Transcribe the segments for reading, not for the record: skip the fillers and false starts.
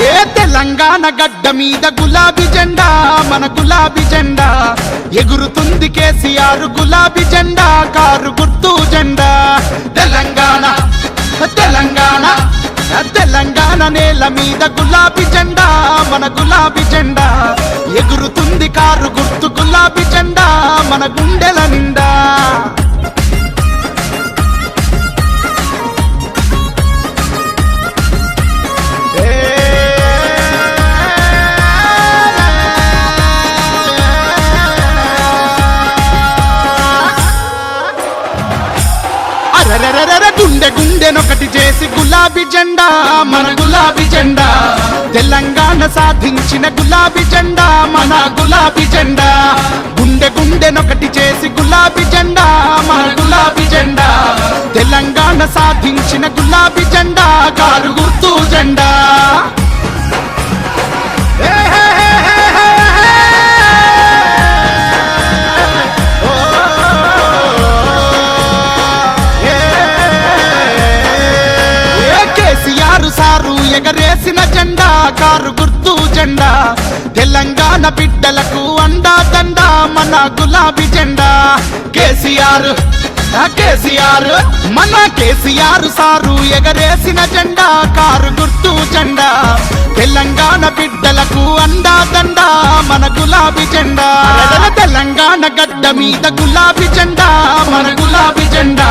ఏ తెలంగాణ గడ్డ మీద గులాబీ జెండా మన గులాబీ జెండా ఎగురుతుంది కేసీఆర్ గులాబీ జెండా కారు గుర్తు జెండా తెలంగాణ తెలంగాణ తెలంగాణ నేల మీద గులాబీ జెండా మన గులాబీ జెండా ఎగురుతుంది కారు గుర్తు గులాబీ జెండా మన గుండెల నిండా గుండె గుండెనొకటి చేసి గులాబీ జెండా మన గులాబీ జెండా తెలంగాణ సాధించిన గులాబీ జెండా మన గులాబీ జెండా గుండె గుండెనొకటి చేసి గులాబీ జెండా మన గులాబీ జెండా తెలంగాణ సాధించిన గులాబీ జెండా కారు గుర్తు జెండా సారు ఎగరేసిన జెండా కారు గుర్తు జెండా తెలంగాణ బిడ్డలకు అండా దండా మన గులాబీ జెండా కేసీఆర్ కేసీఆర్ మన కేసీఆర్ సారు ఎగరేసిన జెండా కారు గుర్తు జెండా తెలంగాణ బిడ్డలకు అండా దండా మన గులాబీ జెండా తెలంగాణ గడ్డ మీద గులాబీ జెండా మన గులాబీ జెండా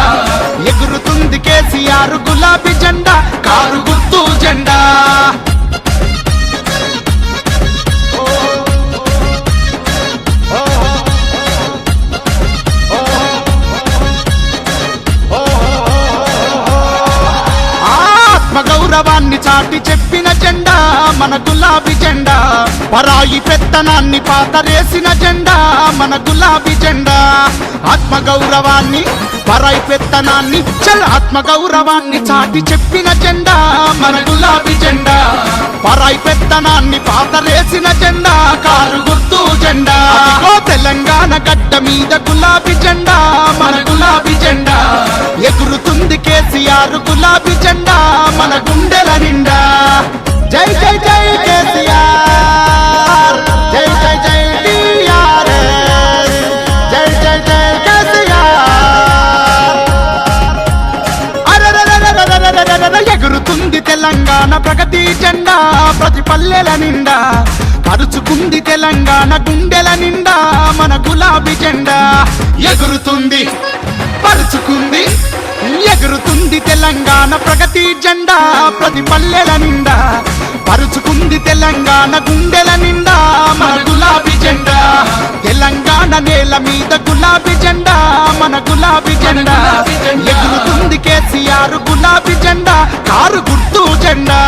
ఎగురుతుంది కేసీఆర్ గులాబీ జెండా కారు గుర్తు జెండా గౌరవాన్ని చాటి చెప్పిన జెండా మన గులాబీ జెండా పరాయి పెత్తనాన్ని పాతరేసిన జెండా మన గులాబీ జెండా ఆత్మగౌరవాన్ని పరాయి పెత్తనాన్ని ఆత్మగౌరవాన్ని చాటి చెప్పిన జెండా మన గులాబీ జెండా పరాయి పెత్తనాన్ని పాతరేసిన జెండా కారు గుర్తు జెండా తెలంగాణ గడ్డ మీద గులాబీ జెండా మన గులాబీ జెండా ఎగురుతుంది కేసీఆర్ గులాబీ జెండా మన గుండెల నిండా జై జై జై కేసీఆర్ జై జై జై టీఆర్ఎస్ జై జై జై కేసీఆర్ ఎగురుతుంది తెలంగాణ ప్రగతి జెండా ప్రతి పల్లెల నిండా పరుచుకుంది తెలంగాణ గుండెల నిండా మన గులాబీ జెండా ఎగురుతుంది పరుచుకుంది ఎగురుతుంది తెలంగాణ ప్రగతి జెండా ప్రతి పల్లెల నిండా పరుచుకుంది తెలంగాణ గుండెల నిండా మన గులాబీ జెండా తెలంగాణ నేల మీద గులాబీ జెండా మన గులాబీ జెండా ఎగురుతుంది కేసీఆర్ గులాబీ జెండా కారు గుర్తు జెండా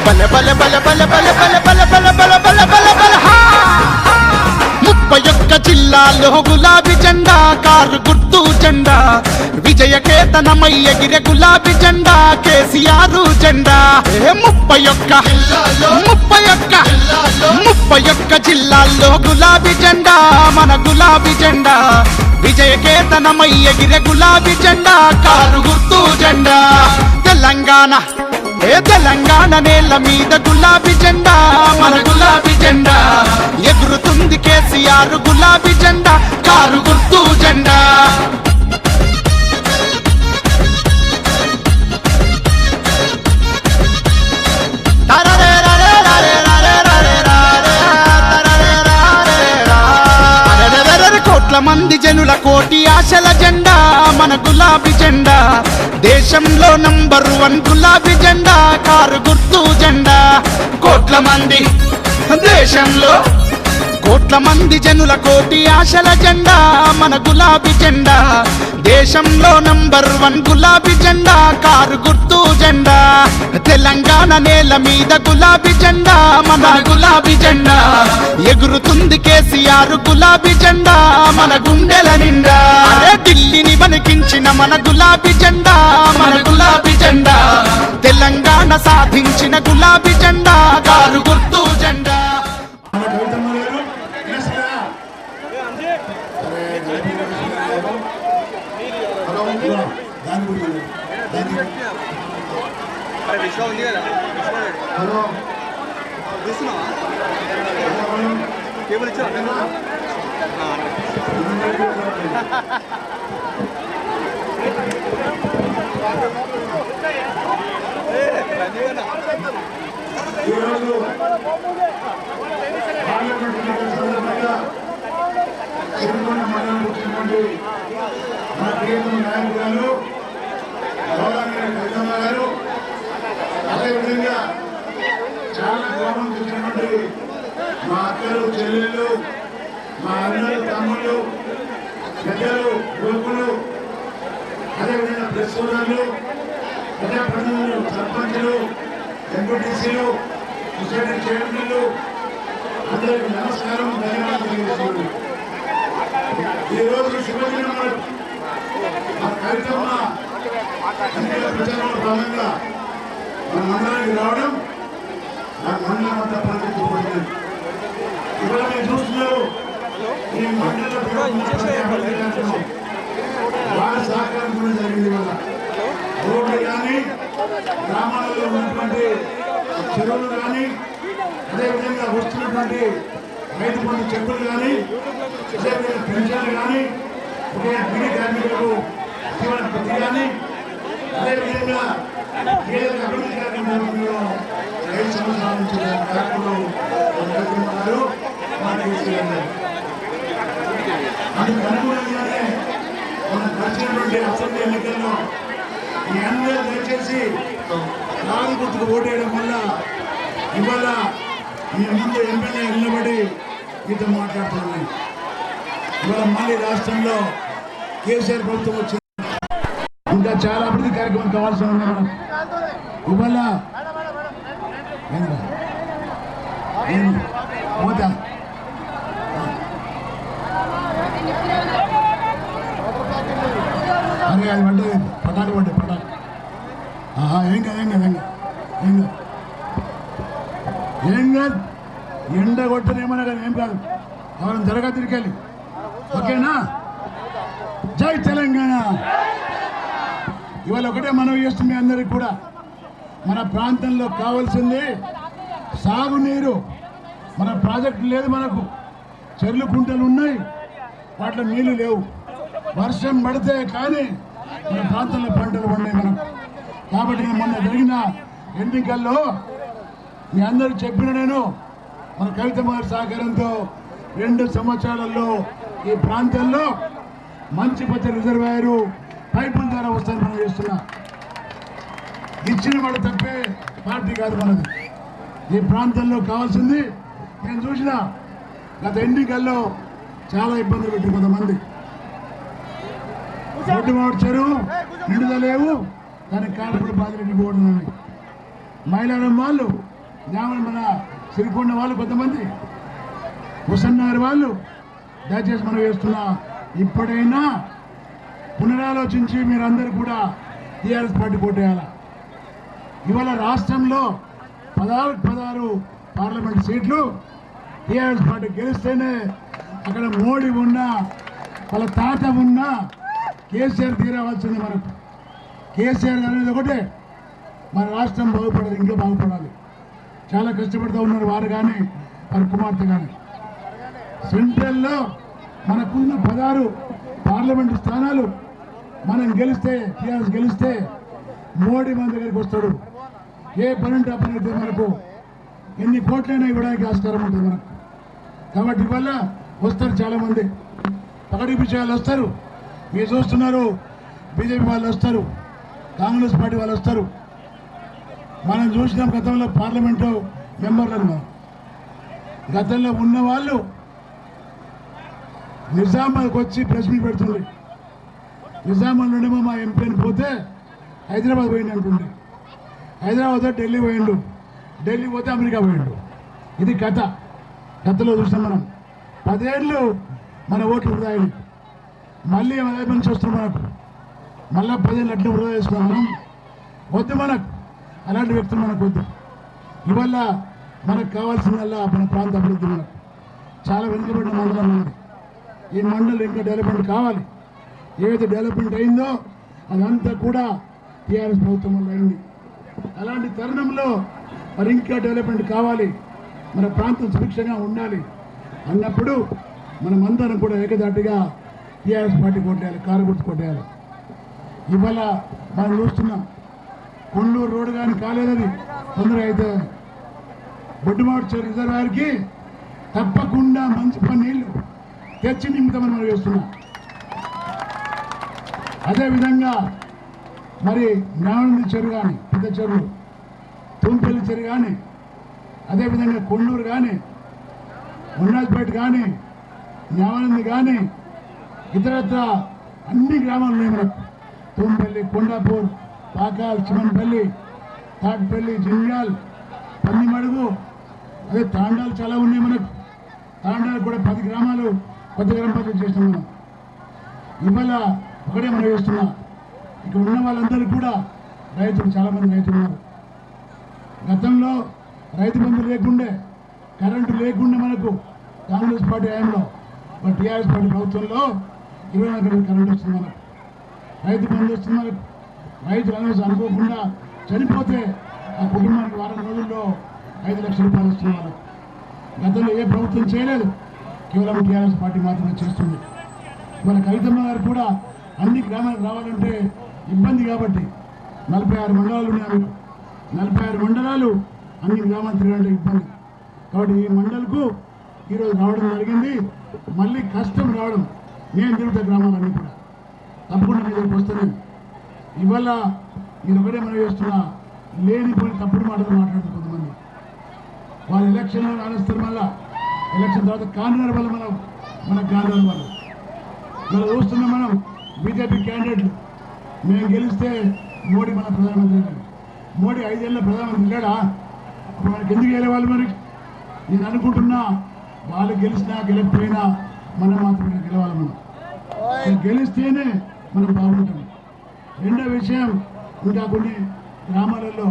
బల బల బల బల బల బల బల బల బల బల బల బల 31 జిల్లాలో గులాబీ జెండా కారు గుర్తు జెండా విజయ కేతనమై ఎగిరే గులాబీ జెండా కేసీఆర్ జెండా 31 జిల్లాల్లో గులాబీ జెండా మన గులాబీ జెండా విజయ కేతనమై ఎగిరే గులాబీ జెండా కారు గుర్తు జెండా తెలంగాణ తెలంగాణ నేల మీద గులాబీ జెండా మన గులాబీ జెండా ఎగురుతుంది కేసీఆర్ గులాబీ జెండా కారు గుర్తు జెండా కోట్ల మంది జనుల కోటి ఆశల జెండా మన గులాబీ జెండా దేశంలో నంబర్ 1 గులాబీ జెండా కారు గుర్తు జెండా కోట్ల మంది దేశంలో కోట్ల మంది జనుల కోటి ఆశల జెండా మన గులాబీ జెండా దేశంలో నంబర్ 1 గులాబీ జెండా కారు గుర్తు జెండా తెలంగాణ నేల మీద గులాబీ జెండా మన గులాబీ జెండా ఎగురుతుంది కేసీఆర్ గులాబీ జెండా మన గుండెల నిండా ఢిల్లీని వణికించిన మన గులాబీ జెండా మన గులాబీ జెండా తెలంగాణ సాధించిన గులాబీ జెండా కారు గుర్తు జెండా Gracias. దాని గురించి విశ్వ ఉంది కదా చూస్తున్నావా కేబుల్ ఇచ్చా ఈరోజు పార్లమెంట్ ఎన్నికల సందర్భంగా సిరికొండ మండలం వచ్చినటువంటి మా ప్రియతమ నాయకురాలు గౌరవనీయ కవితమ్మ గారు, అదేవిధంగా చాలా గౌరవం తెచ్చినటువంటి మా అక్కలు చెల్లెళ్ళు, మా అన్నలు తమ్ముళ్ళు, పెద్దలు యువకులు, అదేవిధంగా ప్రెస్ సోదరులు, ప్రజాప్రతినిధులు, సర్పంచులు, ఎంపీటీసీలు, సొసైటీ చైర్మన్లు, అందరికీ నమస్కారం, ధన్యవాదాలు తెలియజేస్తున్నాను. ఈరోజు శుభదినం మా కవితమ్మ ఎన్నికల ప్రచారంలో భాగంగా మన మండలానికి రావడం నా మండలం అంతా పరిగెత్తుకుపోయింది. ఇవాళ మీరు చూస్తున్నారు ఈ మండల బాగా సహకారం కూడా జరిగింది. ఇవాళ రోడ్లు కానీ, గ్రామాలలో ఉన్నటువంటి చెరువులు కానీ, అదేవిధంగా వస్తున్నటువంటి రైతు బంధు చెక్కులు కానీ, అదేవిధంగా పెన్షన్లు కానీ, బిడి కార్మికులకు జీవన వృత్తి కానీ, అదేవిధంగా ఏదైనా అభివృద్ధి కార్యక్రమంలో 5 సంవత్సరాల నుంచి కార్యక్రమం జరుగుతున్నారు. అందుకు అనుగుణంగానే మనం వచ్చినటువంటి అసెంబ్లీ ఎన్నికల్లో మీ అందరూ దయచేసి రాజు గుర్తుకు ఓటేయడం వల్ల ఇవాళ మీ ముందు ఎమ్మెల్యే నిలబడి మీతో మాట్లాడుతున్నాను. ఇవాళ మళ్ళీ రాష్ట్రంలో కేసీఆర్ ప్రభుత్వం వచ్చింది. ఇంకా చాలా అభివృద్ధి కార్యక్రమం కావాల్సి ఉంది. మనం ఇవాళ పోతా అరే అది పడ్డది, పటాకు పడ్డాయి, పటాకు. ఏం కాదు, ఏం కాదు, ఏం కాదు, ఏం కాదు. ఎండ కొట్టనేమన్నా కానీ ఏం కాదు. ఎవరైనా జరగా తిరిగి ఓకేనా? జై తెలంగాణ. ఇవాళ ఒకటే మనవి చేస్తుంది అందరికి కూడా, మన ప్రాంతంలో కావాల్సింది సాగునీరు. మన ప్రాజెక్టు లేదు, మనకు చెర్లు కుంటలు ఉన్నాయి, వాటిలో నీళ్లు లేవు. వర్షం పడితే కానీ మన ప్రాంతంలో పంటలు పండాయి మనకు. కాబట్టి మొన్న జరిగిన ఎన్నికల్లో మీ అందరూ చెప్పిన నేను మన కవితమ్మ గారి సహకారంతో 2 సంవత్సరాలలో ఈ ప్రాంతంలో మంచి పచ్చ రిజర్వాయరు పైపుల ద్వారా వస్తాను మనం చేస్తున్నా. ఇచ్చిన వాడు తప్పే పార్టీ కాదు మనది. ఈ ప్రాంతంలో కావాల్సింది నేను చూసిన గత ఎన్నికల్లో చాలా ఇబ్బందులు పెట్టి కొంతమంది ఒడ్డుమాడు చెరువు నిండుదలేవు, దానికి కారకుడు బాధ్యత పోవడం. మైలారం వాళ్ళు, మన సిరికొండ వాళ్ళు, కొంతమంది హుసన్నగర్ వాళ్ళు, దయచేసి మనం వేస్తున్నా, ఇప్పుడైనా పునరాలోచించి మీరందరూ కూడా టీఆర్ఎస్ పార్టీ పోటేయాలి. ఇవాళ రాష్ట్రంలో 16 పార్లమెంట్ సీట్లు టీఆర్ఎస్ పార్టీ గెలిస్తేనే అక్కడ మోడీ ఉన్నా, వాళ్ళ తాత ఉన్నా కేసీఆర్ తీరవలసింది. మనకు కేసీఆర్ అనేది ఒకటే, మన రాష్ట్రం బాగుపడాలి, ఇంకా బాగుపడాలి. చాలా కష్టపడుతూ ఉన్నారు వారు కానీ వారి కుమార్తె కానీ. సెంట్రల్లో మనకున్న 16 పార్లమెంటు స్థానాలు మనం గెలిస్తే, టీఆర్ఎస్ గెలిస్తే మోడీ మన దగ్గరికి వస్తాడు. ఏ పని ఉంటే ఆ పని అయితే మనకు ఎన్ని కోట్లైనా ఇవ్వడానికి ఆస్కారం ఉంటుంది మనకు. కాబట్టి వల్ల వస్తారు చాలామంది, పకడి విషయాలు వస్తారు. మీరు చూస్తున్నారు, బీజేపీ వాళ్ళు వస్తారు, కాంగ్రెస్ పార్టీ వాళ్ళు వస్తారు. మనం చూసినాం గతంలో పార్లమెంటు మెంబర్లను. గతంలో ఉన్న వాళ్ళు నిజామాబాద్కి వచ్చి ప్రెస్ మీట్ పెడుతుంది. నిజామాబాద్ నుండేమో మా ఎంపీని పోతే హైదరాబాద్ పోయింది అంటుండే, హైదరాబాద్ ఢిల్లీ పోయిండు, ఢిల్లీ పోతే అమెరికా పోయిండు. ఇది కథ. కథలో చూసాం మనం. 10 ఏళ్ళు మన ఓట్లు వృధా అయింది. మళ్ళీ అదే నుంచి వస్తున్నాం మనకు. మళ్ళీ 10 ఏళ్ళు అట్లా వృధా చేసుకున్నాం మనం. వద్దు మనకు అలాంటి వ్యక్తులు మనకు వద్దు. ఇవల్ల మనకు కావాల్సిందల్లా మన ప్రాంత అభివృద్ధి. మనకు చాలా వెనుకబడిన మండలం ఉన్నది. ఈ మండలం ఇంకా డెవలప్మెంట్ కావాలి. ఏదైతే డెవలప్మెంట్ అయిందో అదంతా కూడా టీఆర్ఎస్ ప్రభుత్వం వల్ల అయింది. అలాంటి తరుణంలో మరి ఇంకా డెవలప్మెంట్ కావాలి, మన ప్రాంతం సుభిక్షంగా ఉండాలి అన్నప్పుడు మనమందరం కూడా ఏకదాటిగా టీఆర్ఎస్ పార్టీ కొట్టేయాలి, కారు గుర్తు కొట్టేయాలి. ఇవాళ మనం చూస్తున్నాం కొల్లూరు రోడ్డు కానీ కాలేదని తొందరగా అయితే బొడ్డుమాడు రిజర్వాయర్కి తప్పకుండా మంచి నీళ్లు తెచ్చి నింపుతామని మనం చేస్తున్నాం. అదేవిధంగా మరి జ్ఞానంది చెరువు కానీ, పెద్ద చెరువు, తూంపల్లి చెరువు కానీ, అదేవిధంగా కొల్లూరు కానీ, మున్నాజ్పేట కానీ, జ్ఞానంది కానీ, ఇతరత్ర అన్ని గ్రామాలు ఉన్నాయి మనకు. తూంపల్లి, కొండాపూర్, పాకాల్, చిమన్పల్లి, తాట్పల్లి, జింగాల్, పందిమడుగు, అదే తాండాలు చాలా ఉన్నాయి మనకు. తాండాలు కూడా 10 గ్రామాలు కొత్త గ్రామ పంచాయతీ చేసినాం మనం. ఇవాళ ఒకటే మనం చేస్తున్నాం, ఇక్కడ ఉన్న వాళ్ళందరూ కూడా రైతులు, చాలామంది రైతులు ఉన్నారు. గతంలో రైతు బంధు లేకుండే, కరెంటు లేకుండే మనకు కాంగ్రెస్ పార్టీ హయాంలో, మన టీఆర్ఎస్ పార్టీ ప్రభుత్వంలో 24 గంటలు కరెంటు వస్తుంది మనకు, రైతు బంధు వస్తుంది మనకు. రైతులు అనేసి అనుకోకుండా చనిపోతే ఆ కుటుంబానికి వారం రోజుల్లో 5 లక్షల రూపాయలు వస్తుంది మనకు. గతంలో ఏ ప్రభుత్వం చేయలేదు, కేవలం టీఆర్ఎస్ పార్టీ మాత్రమే చేస్తుంది. మన కవితమ్మ గారు కూడా అన్ని గ్రామాలకు రావాలంటే ఇబ్బంది కాబట్టి 46 మండలాలు ఉన్నాయి. 46 మండలాలు అన్ని గ్రామాలు తిరగాలంటే ఇబ్బంది కాబట్టి ఈ మండలకు ఈరోజు రావడం జరిగింది. మళ్ళీ కష్టం రావడం, నేను తిరుగుతా గ్రామాలన్నీ కూడా తప్పకుండా మీ దగ్గరికి వస్తాను. ఇవాళ మీరు ఒకటే మనం చేస్తున్నా, లేనిపోయిన తప్పుడు మాటలు మాట్లాడుతూ కొంతమంది వాళ్ళు ఎలక్షన్లో ఆలోచిస్తారు. మళ్ళీ ఎలక్షన్ తర్వాత కాంగ్రెస్ వల్ల మనకు కాంగ్రెస్ వాళ్ళు మనం చూస్తున్నాం. మనం బీజేపీ క్యాండిడేట్లు మేము గెలిస్తే మోడీ మన ప్రధానమంత్రి, మోడీ 5 ఏళ్ళ ప్రధానమంత్రి లేడా? మనకి ఎందుకు గెలవాలి? మరి నేను అనుకుంటున్నా వాళ్ళు గెలిచినా గెలకపోయినా మనం మాత్రమే గెలవాలి. మనం గెలిస్తేనే మనం బాగుంటాం. రెండో విషయం, ఇంకా కొన్ని గ్రామాలలో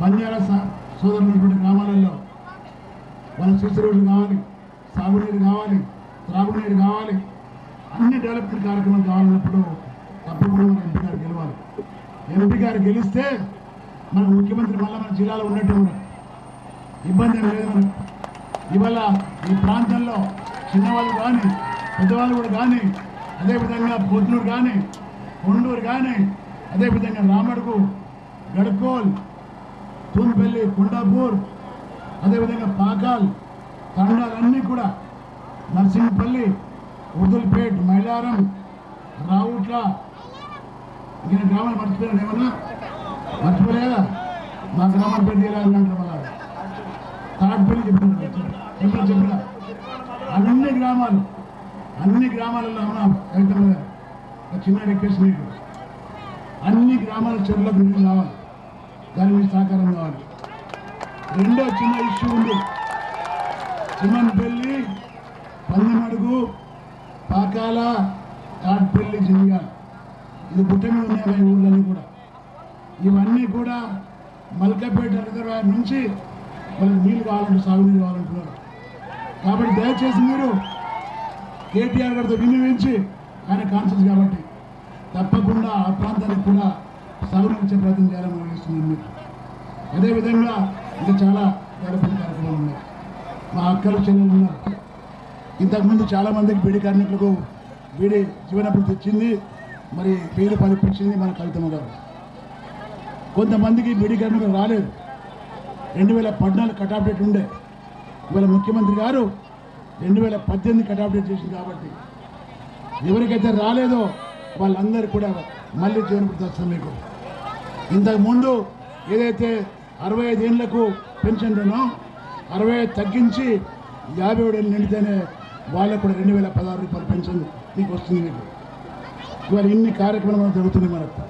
బంజారా సోదరులు గ్రామాలలో వాళ్ళ సిసి రోడ్లు కావాలి, సాగునీరు కావాలి, త్రాగునీరు కావాలి, అన్ని డెవలప్మెంట్ కార్యక్రమాలు కావాలన్నప్పుడు తప్పకుండా మన ఎంపీ గారు గెలవాలి. ఎంపీ గారు గెలిస్తే మన ముఖ్యమంత్రి మళ్ళీ మన జిల్లాలో ఉన్నట్టు మనకు ఇబ్బంది ఏం లేదు. మనకు ఇవాళ ఈ ప్రాంతంలో చిన్నవాళ్ళు కానీ పెద్దవాళ్ళు కూడా కానీ, అదేవిధంగా పొద్దునూరు కానీ, కొండూరు కానీ, అదేవిధంగా రామడుగు, గడ్కోల్, తూన్పల్లి, కొండాపూర్, అదేవిధంగా పాకాల్, తండాలన్నీ కూడా, నర్సింగ్పల్లి, ఉర్దుల్పేట్, మైలారం, రావుట్ల, నేను గ్రామాలు మర్చిపోయాను. ఏమన్నా మర్చిపోలేదా? మా గ్రామాల పేరు తీయాలంటారు. మళ్ళా తాడ్పల్లి చెప్పిన అన్ని గ్రామాలలో ఉన్న రైతులు చిన్న రిక్వెస్ట్ మీకు, అన్ని గ్రామాల చెరువులకు నీళ్ళు కావాలి, దాని మీద సహకారం కావాలి. రెండో చిన్న ఇష్యూ ఉంది, చిమన్పల్లి, పందిమడుగు, పాకాల, తాడ్పల్లి, జింగాల్, ఇది గుట్ట మీద ఉన్నాయి ఈ ఊళ్ళన్నీ కూడా. ఇవన్నీ కూడా మల్కపేట రిజర్వాయర్ నుంచి వాళ్ళకి నీళ్ళు కావాలంటే సాగునీరు కావాలంటున్నారు. కాబట్టి దయచేసి మీరు కేటీఆర్ గారితో వినియోగించి, ఆయన కాన్షియస్ కాబట్టి తప్పకుండా ఆ ప్రాంతానికి కూడా సాగునీరు ఇచ్చే ప్రయత్నం చేయాలని భావిస్తున్నాను. మీరు అదేవిధంగా ఇంకా చాలా డెవలప్మెంట్ కార్యక్రమాలు ఉన్నాయి. మా అక్కలు చెల్లెలు ఉన్నారు. ఇంతకుముందు చాలామందికి బీడీ కార్మికులకు బీడీ జీవనభృతి ఇచ్చింది, మరి 1000 పదిపించింది మన కవితమ్మ గారు. కొంతమందికి బీడీ కార్మికులు రాలేదు. 2014 కట్ ఆఫ్ డేట్ ఉండే, ఇవాళ ముఖ్యమంత్రి గారు 2018 కట్ ఆఫ్ డేట్ చేసింది. కాబట్టి ఎవరికైతే రాలేదో వాళ్ళందరూ కూడా మళ్ళీ జీవనభృతి వస్తుంది. మీకు ఇంతకుముందు ఏదైతే 65 ఏళ్లకు పెన్షన్ ఉన్నో 65 తగ్గించి 57 ఏళ్ళు నిండితేనే వాళ్ళకు కూడా 2016 రూపాయలు పెన్షన్ మీకు వస్తుంది. మీకు ఇవాళ ఇన్ని కార్యక్రమాలు జరుగుతున్నాయి. మనకు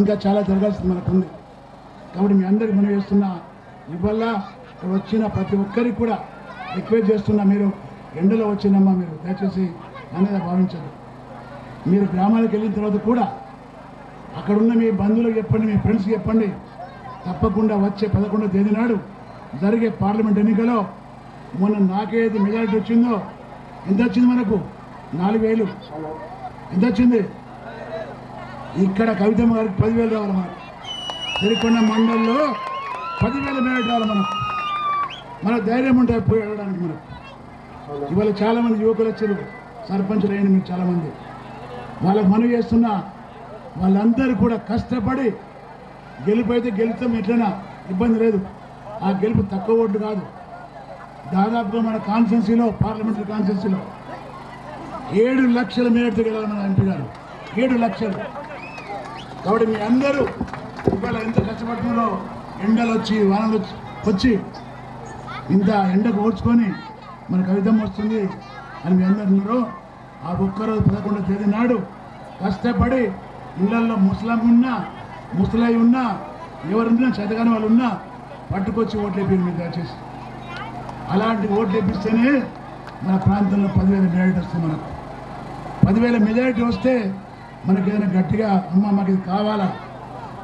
ఇంకా చాలా జరగాల్సింది మనకు ఉంది. కాబట్టి మీ అందరికీ మనం చేస్తున్నా, ఇవాళ ఇక్కడ వచ్చిన ప్రతి ఒక్కరికి కూడా రిక్వెస్ట్ చేస్తున్నా, మీరు ఎండలో వచ్చినమ్మా, మీరు దయచేసి అనేది భావించదు. మీరు గ్రామాలకు వెళ్ళిన తర్వాత కూడా అక్కడున్న మీ బంధువులకు చెప్పండి, మీ ఫ్రెండ్స్కి చెప్పండి, తప్పకుండా వచ్చే 11వ తేదీ నాడు జరిగే పార్లమెంట్ ఎన్నికలో మొన్న నాకేది మెజారిటీ వచ్చిందో, ఎంత వచ్చింది మనకు? 4000. ఎంత వచ్చింది? ఇక్కడ కవితమ్మ గారికి 10,000 రావాలి మనకు. సిరికొండ మండలంలో 10,000 మేరట్ రావాలి మన ధైర్యం ఉంటే పోయి వెళ్ళడానికి మనకు. ఇవాళ చాలామంది యువకులు వచ్చారు, సర్పంచులు అయిన మీరు చాలామంది. వాళ్ళకు మనవి చేస్తున్నా, వాళ్ళందరూ కూడా కష్టపడి గెలుపు అయితే గెలుస్తాం, ఎట్లైనా ఇబ్బంది లేదు. ఆ గెలుపు తక్కువ ఓట్లు కాదు. దాదాపుగా మన కాన్స్టిట్యున్సీలో, పార్లమెంటరీ కాన్స్టిట్యున్సీలో 7 లక్షల మేరట్తో గెలవాలి మన ఎంపీ గారు. 7 లక్షలు. కాబట్టి మీ అందరూ ఇవాళ ఎంత కష్టపడుతున్నారో, ఎండలు వచ్చి వానలు వచ్చి ఇంత ఎండకు ఓడ్చుకొని మన కవితమ్మ వస్తుంది అని మీ అందరు ఉన్నారు. ఆ ఒక్కరోజు 11వ తేదీ నాడు కష్టపడి ఇళ్లల్లో ముసలై ఉన్నా ఎవరున్నా చేతగాని వాళ్ళు ఉన్నా పట్టుకొచ్చి ఓట్లు వేపింది మీరు దయచేసి. అలాంటి ఓట్లు వేపిస్తేనే మన ప్రాంతంలో 10,000 మెజారిటీ వస్తుంది. మనకు 10,000 మెజారిటీ వస్తే మనకి ఏదైనా గట్టిగా అమ్మ మాకు ఇది కావాలా,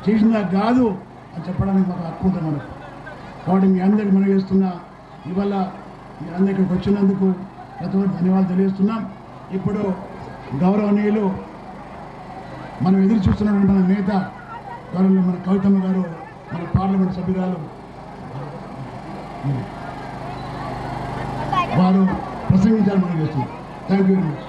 చేసిందా కాదు అని చెప్పడానికి మాకు హక్కు ఉంటుంది మనకు. కాబట్టి మీ అందరికీ మనం చేస్తున్నా, ఇవాళ మీ అందరికీ వచ్చినందుకు ప్రతి ఒక్కరు ధన్యవాదాలు తెలియజేస్తున్నాం. ఇప్పుడు గౌరవనీయులు మనం ఎదురు చూస్తున్నటువంటి మన నేత గౌరవ మన కవితమ్మ గారు, మన పార్లమెంట్ సభ్యురాలు, వారు ప్రసంగించాలని మనం చేస్తున్నాం. Thank you very much.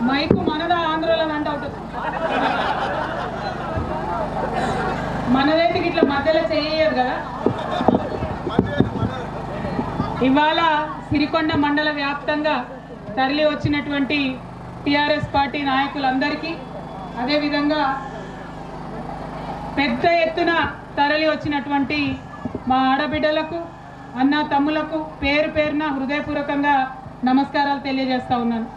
Mic మనదా ఆంధ్రలో అంట మనదైతే ఇట్లా మధ్యలో చేయదు కదా. ఇవాళ సిరికొండ మండల వ్యాప్తంగా తరలి వచ్చినటువంటి టిఆర్ఎస్ పార్టీ నాయకులందరికీ, అదేవిధంగా పెద్ద ఎత్తున తరలి వచ్చినటువంటి మా ఆడబిడ్డలకు, అన్న తమ్ములకు పేరు పేరున హృదయపూర్వకంగా నమస్కారాలు తెలియజేస్తా ఉన్నాను.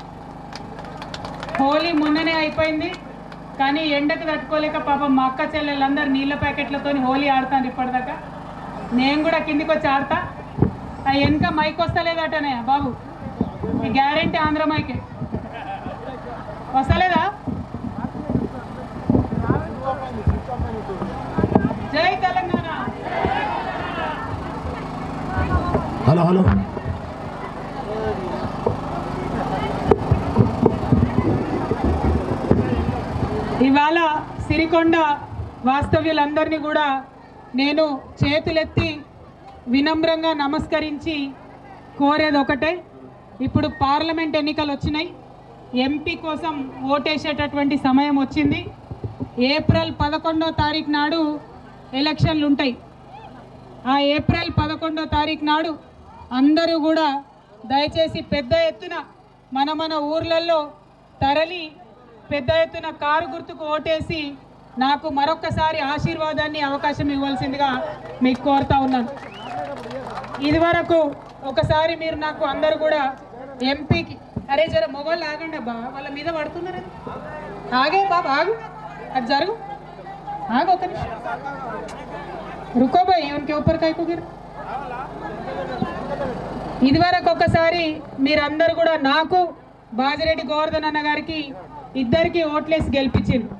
హోలీ మొన్ననే అయిపోయింది, కానీ ఎండకు తట్టుకోలేక పాపం మా అక్క చెల్లెళ్ళందరూ నీళ్ళ ప్యాకెట్లతో హోలీ ఆడతాను ఇప్పటిదాకా. నేను కూడా కిందికి వచ్చి ఆడతా. ఆ వెనక మైక్ వస్తలేదటనే బాబు, ఈ గ్యారెంటీ ఆంధ్ర మైకే వస్తలేదా? జై తెలంగాణ. Hello hello. ఇవాళ సిరికొండ వాస్తవ్యులందరినీ కూడా నేను చేతులెత్తి వినమ్రంగా నమస్కరించి కోరేది ఒకటే, ఇప్పుడు పార్లమెంట్ ఎన్నికలు వచ్చినాయి, ఎంపీ కోసం ఓటేసేటటువంటి సమయం వచ్చింది. ఏప్రిల్ 11వ తారీఖు నాడు ఎలక్షన్లు ఉంటాయి. ఆ ఏప్రిల్ 11వ తారీఖు నాడు అందరూ కూడా దయచేసి పెద్ద ఎత్తున మన ఊర్లలో తరలి పెద్ద ఎత్తున కారు గుర్తుకు ఓటేసి నాకు మరొక్కసారి ఆశీర్వాదాన్ని అవకాశం ఇవ్వాల్సిందిగా మీకు కోరుతా ఉన్నాను. ఇదివరకు ఒకసారి మీరు నాకు అందరూ కూడా ఎంపీకి, అరే జర మొగోళ్ళు ఆగండి అబ్బా, వాళ్ళ మీద పడుతున్నారు, ఆగే బాబా ఆగు, అది జరుగు, ఆగు ఒక నిమిషం, రుకో భాయ్ ఉన్కే ఊపర్ కాయకు గిర్. ఇదివరకు ఒకసారి మీరందరూ కూడా నాకు, బాజిరెడ్డి గోవర్ధన్ అన్న గారికి ఇద్దరికి ఓట్లేసి గెలిపించిండ్రు.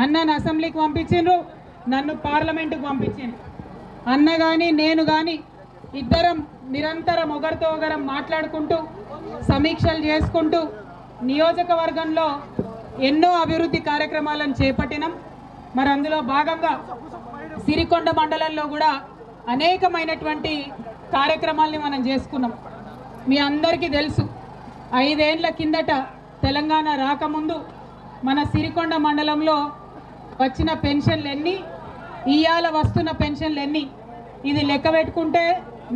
అన్నను అసెంబ్లీకి పంపించిండ్రు, నన్ను పార్లమెంటుకు పంపించిండ్రు. అన్న కానీ నేను కానీ ఇద్దరం నిరంతరం ఒకరితో ఒకరం మాట్లాడుకుంటూ సమీక్షలు చేసుకుంటూ నియోజకవర్గంలో ఎన్నో అభివృద్ధి కార్యక్రమాలను చేపట్టినాం. మరి అందులో భాగంగా సిరికొండ మండలంలో కూడా అనేకమైనటువంటి కార్యక్రమాల్ని మనం చేసుకున్నాం. మీ అందరికీ తెలుసు 5 ఏళ్ల కిందట తెలంగాణ రాకముందు మన సిరికొండ మండలంలో వచ్చిన పెన్షన్లు ఎన్ని, ఇవాళ వస్తున్న పెన్షన్లు ఎన్ని, ఇది లెక్క పెట్టుకుంటే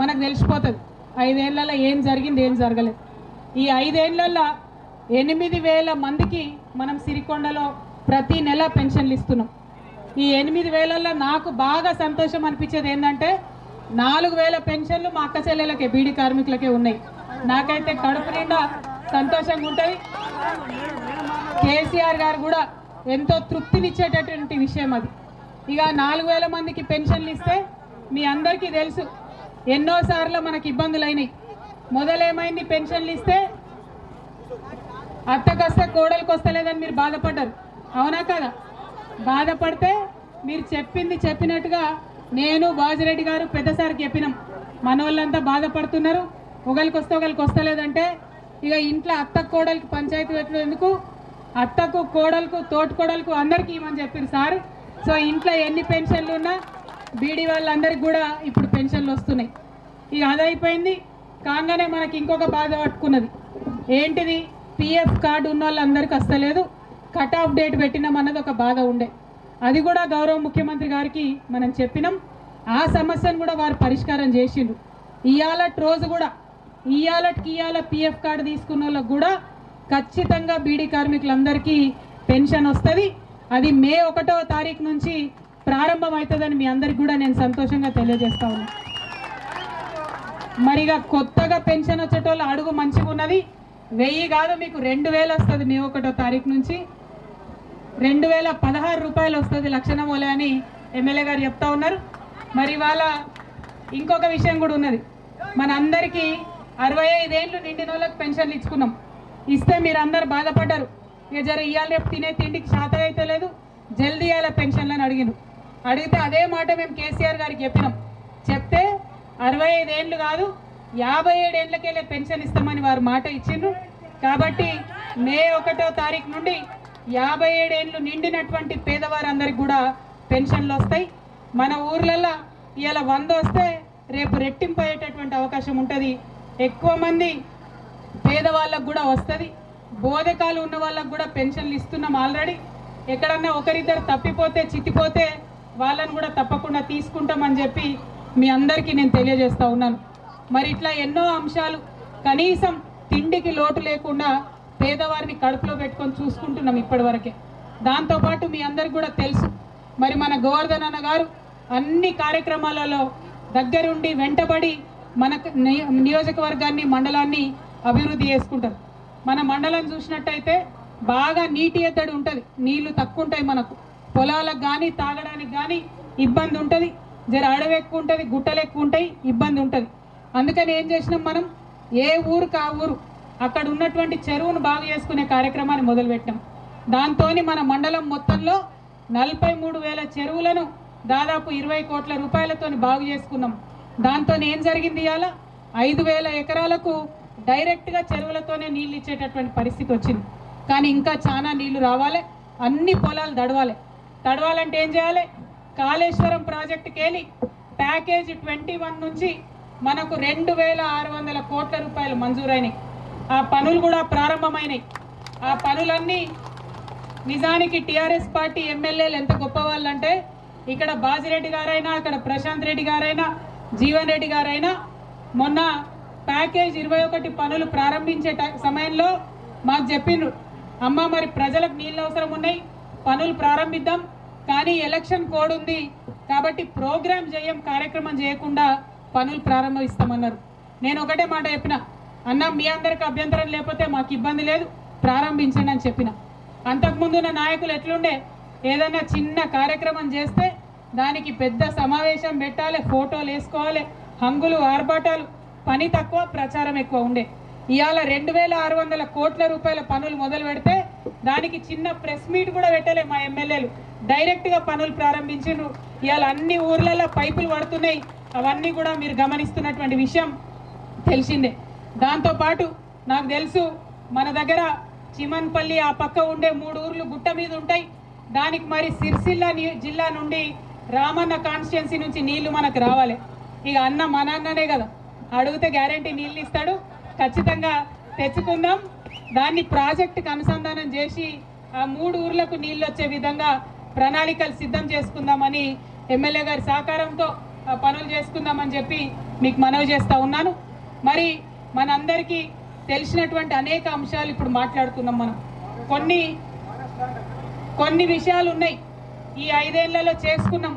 మనకు తెలిసిపోతుంది 5 ఏళ్లలో ఏం జరిగింది ఏం జరగలేదు. ఈ 5 ఏళ్లలో 8,000 మందికి మనం సిరికొండలో ప్రతి నెల పెన్షన్లు ఇస్తున్నాం. ఈ 8,000ల్లో నాకు బాగా సంతోషం అనిపించేది ఏంటంటే 4,000 పెన్షన్లు మా అక్క చెల్లెలకే, బీడీ కార్మికులకే ఉన్నాయి. నాకైతే కడుపు నిండా సంతోషంగా ఉంటుంది. కేసీఆర్ గారు కూడా ఎంతో తృప్తినిచ్చేటటువంటి విషయం అది. ఇక 4,000 మందికి పెన్షన్లు ఇస్తే మీ అందరికీ తెలుసు ఎన్నోసార్లు మనకి ఇబ్బందులు అయినాయి. మొదలేమైంది, పెన్షన్లు ఇస్తే అత్తకొస్తే కోడలికి వస్తలేదని మీరు బాధపడ్డారు, అవునా కదా? బాధపడితే మీరు చెప్పినట్టుగా నేను బాజిరెడ్డి గారు పెద్దసారికి చెప్పినాం, మన వాళ్ళంతా బాధపడుతున్నారు, ఒకరికి వస్తే ఒకరికి వస్తలేదంటే ఇక ఇంట్లో అత్త కోడలికి పంచాయతీ పెట్టినందుకు అత్తకు కోడలకు తోటికోడలకు అందరికీ ఇవ్వమని చెప్పారు సార్. సో ఇంట్లో ఎన్ని పెన్షన్లు ఉన్నా బీడీ వాళ్ళందరికీ కూడా ఇప్పుడు పెన్షన్లు వస్తున్నాయి. ఇక అదైపోయింది. కాగానే మనకి ఇంకొక బాధ పట్టుకున్నది ఏంటిది, పిఎఫ్ కార్డు ఉన్న వాళ్ళందరికీ వస్తలేదు, కట్ ఆఫ్ డేట్ పెట్టినామన్నది ఒక బాధ ఉండే. అది కూడా గౌరవ ముఖ్యమంత్రి గారికి మనం చెప్పినాం. ఆ సమస్యను కూడా వారు పరిష్కారం చేసిండ్రు. ఇవాళటి రోజు కూడా ఇవాళకి పిఎఫ్ కార్డు తీసుకున్న వాళ్ళకు కూడా ఖచ్చితంగా బీడీ కార్మికులందరికీ పెన్షన్ వస్తుంది. అది మే 1వ తారీఖు నుంచి ప్రారంభం అవుతుందని మీ అందరికి కూడా నేను సంతోషంగా తెలియజేస్తా ఉన్నా. మరిగా కొత్తగా పెన్షన్ వచ్చేటోళ్ళు అడుగు మంచిగా ఉన్నది, 1000 కాదు మీకు 2,000 వస్తుంది. మే 1వ తారీఖు నుంచి 2,016 రూపాయలు వస్తుంది లక్షణమూలే అని ఎమ్మెల్యే గారు చెప్తా ఉన్నారు. మరి ఇవాళ ఇంకొక విషయం కూడా ఉన్నది, మన అందరికీ 65 ఏళ్ళు నిండిన వాళ్ళకి పెన్షన్లు ఇచ్చుకున్నాం. ఇస్తే మీరు అందరు బాధపడ్డారు, ఇక జర ఇవాళ రేపు తినే తిండికి శాత అయితే లేదు, జల్దీ ఇవ్వాలి పెన్షన్లను అడిగితే అదే మాట మేము కేసీఆర్ గారికి చెప్పినాం. చెప్తే 65 ఏళ్ళు కాదు 57 ఏళ్ళకెళ్ళే పెన్షన్ ఇస్తామని వారు మాట ఇచ్చిండ్రు. కాబట్టి మే 1వ తారీఖు నుండి 57 ఏళ్ళు నిండినటువంటి పేదవారందరికి కూడా పెన్షన్లు వస్తాయి. మన ఊర్లలో ఇవాళ 100 వస్తే రేపు రెట్టింపు అయ్యేటటువంటి అవకాశం ఉంటుంది. ఎక్కువ మంది పేదవాళ్ళకు కూడా వస్తుంది. బోధకాలు ఉన్న వాళ్ళకు కూడా పెన్షన్లు ఇస్తున్నాం ఆల్రెడీ. ఎక్కడన్నా ఒకరిద్దరు తప్పిపోతే చితిపోతే వాళ్ళని కూడా తప్పకుండా తీసుకుంటామని చెప్పి మీ అందరికీ నేను తెలియజేస్తూ ఉన్నాను. మరి ఇట్లా ఎన్నో అంశాలు, కనీసం తిండికి లోటు లేకుండా పేదవారిని కడుపులో పెట్టుకొని చూసుకుంటున్నాం ఇప్పటివరకే. దాంతోపాటు మీ అందరికి కూడా తెలుసు, మరి మన గోవర్ధన్ అన్న గారు అన్ని కార్యక్రమాలలో దగ్గరుండి వెంటబడి మన నియోజకవర్గాన్ని మండలాన్ని అభివృద్ధి చేసుకుంటారు. మన మండలం చూసినట్టయితే బాగా నీటి ఎద్దడి ఉంటుంది, నీళ్లు తక్కువ ఉంటాయి, మనకు పొలాలకు కానీ తాగడానికి కానీ ఇబ్బంది ఉంటుంది, జర అడవి ఎక్కువ ఉంటుంది, గుట్టలు ఎక్కువ ఉంటాయి, ఇబ్బంది ఉంటుంది. అందుకని ఏం చేసినాం, మనం ఏ ఊరుకు ఆ ఊరు అక్కడ ఉన్నటువంటి చెరువును బాగు చేసుకునే కార్యక్రమాన్ని మొదలుపెట్టాం. దాంతో మన మండలం మొత్తంలో 43,000 చెరువులను దాదాపు 20 కోట్ల రూపాయలతో బాగు చేసుకున్నాం. దాంతో ఏం జరిగింది, ఇవాళ 5,000 ఎకరాలకు డైరెక్ట్గా చెరువులతోనే నీళ్ళు ఇచ్చేటటువంటి పరిస్థితి వచ్చింది. కానీ ఇంకా చాలా నీళ్లు రావాలి, అన్ని పొలాలు తడవాలంటే ఏం చేయాలి, కాళేశ్వరం ప్రాజెక్టుకి వెళ్ళి ప్యాకేజ్ 21 నుంచి మనకు 2,600 కోట్ల రూపాయలు మంజూరైనాయి. ఆ పనులు కూడా ప్రారంభమైనాయి. ఆ పనులన్నీ నిజానికి టీఆర్ఎస్ పార్టీ ఎమ్మెల్యేలు ఎంత గొప్ప వాళ్ళంటే, ఇక్కడ బాజిరెడ్డి గారైనా, అక్కడ ప్రశాంత్ రెడ్డి గారైనా, జీవన్ రెడ్డి గారైనా మొన్న ప్యాకేజ్ 21 పనులు ప్రారంభించే సమయంలో మాకు చెప్పిండ్రు, అమ్మ మరి ప్రజలకు నీళ్ళు అవసరం ఉన్నాయి, పనులు ప్రారంభిద్దాం, కానీ ఎలక్షన్ కోడ్ ఉంది కాబట్టి ప్రోగ్రామ్ కార్యక్రమం చేయకుండా పనులు ప్రారంభిస్తామన్నారు. నేను ఒకటే మాట చెప్పిన, అన్న మీ అందరికి అభ్యంతరం లేకపోతే మాకు ఇబ్బంది లేదు, ప్రారంభించండి అని చెప్పిన. అంతకుముందు ఉన్న నాయకులు ఎట్లుండే, ఏదైనా చిన్న కార్యక్రమం చేస్తే దానికి పెద్ద సమావేశం పెట్టాలి, ఫోటోలు వేసుకోవాలి, హంగులు ఆర్భాటాలు, పని తక్కువ ప్రచారం ఎక్కువ ఉండే. ఇవాళ 2,600 కోట్ల రూపాయల పనులు మొదలు పెడితే దానికి చిన్న ప్రెస్ మీట్ కూడా పెట్టలే మా ఎమ్మెల్యేలు, డైరెక్ట్గా పనులు ప్రారంభించారు. ఇవాళ అన్ని ఊర్లలో పైపులు పడుతున్నాయి, అవన్నీ కూడా మీరు గమనిస్తున్నటువంటి విషయం తెలిసిందే. దాంతోపాటు నాకు తెలుసు మన దగ్గర చిమన్పల్లి ఆ పక్క ఉండే 3 ఊర్లు గుట్ట మీద ఉంటాయి. దానికి మరి సిరిసిల్ల జిల్లా నుండి రామన్న కాన్స్టిట్యున్సీ నుంచి నీళ్లు మనకు రావాలి. ఇక అన్న మన అన్ననే కదా, అడిగితే గ్యారంటీ నీళ్ళు ఇస్తాడు, ఖచ్చితంగా తెచ్చుకుందాం. దాన్ని ప్రాజెక్టుకి అనుసంధానం చేసి ఆ 3 ఊర్లకు నీళ్ళు వచ్చే విధంగా ప్రణాళికలు సిద్ధం చేసుకుందామని ఎమ్మెల్యే గారి సహకారంతో ఆ పనులు చేసుకుందామని చెప్పి మీకు మనవి చేస్తూ ఉన్నాను. మరి మనందరికీ తెలిసినటువంటి అనేక అంశాలు ఇప్పుడు మాట్లాడుతున్నాం. మనం కొన్ని విషయాలు ఉన్నాయి ఈ 5 ఏళ్లలో చేసుకున్నాం,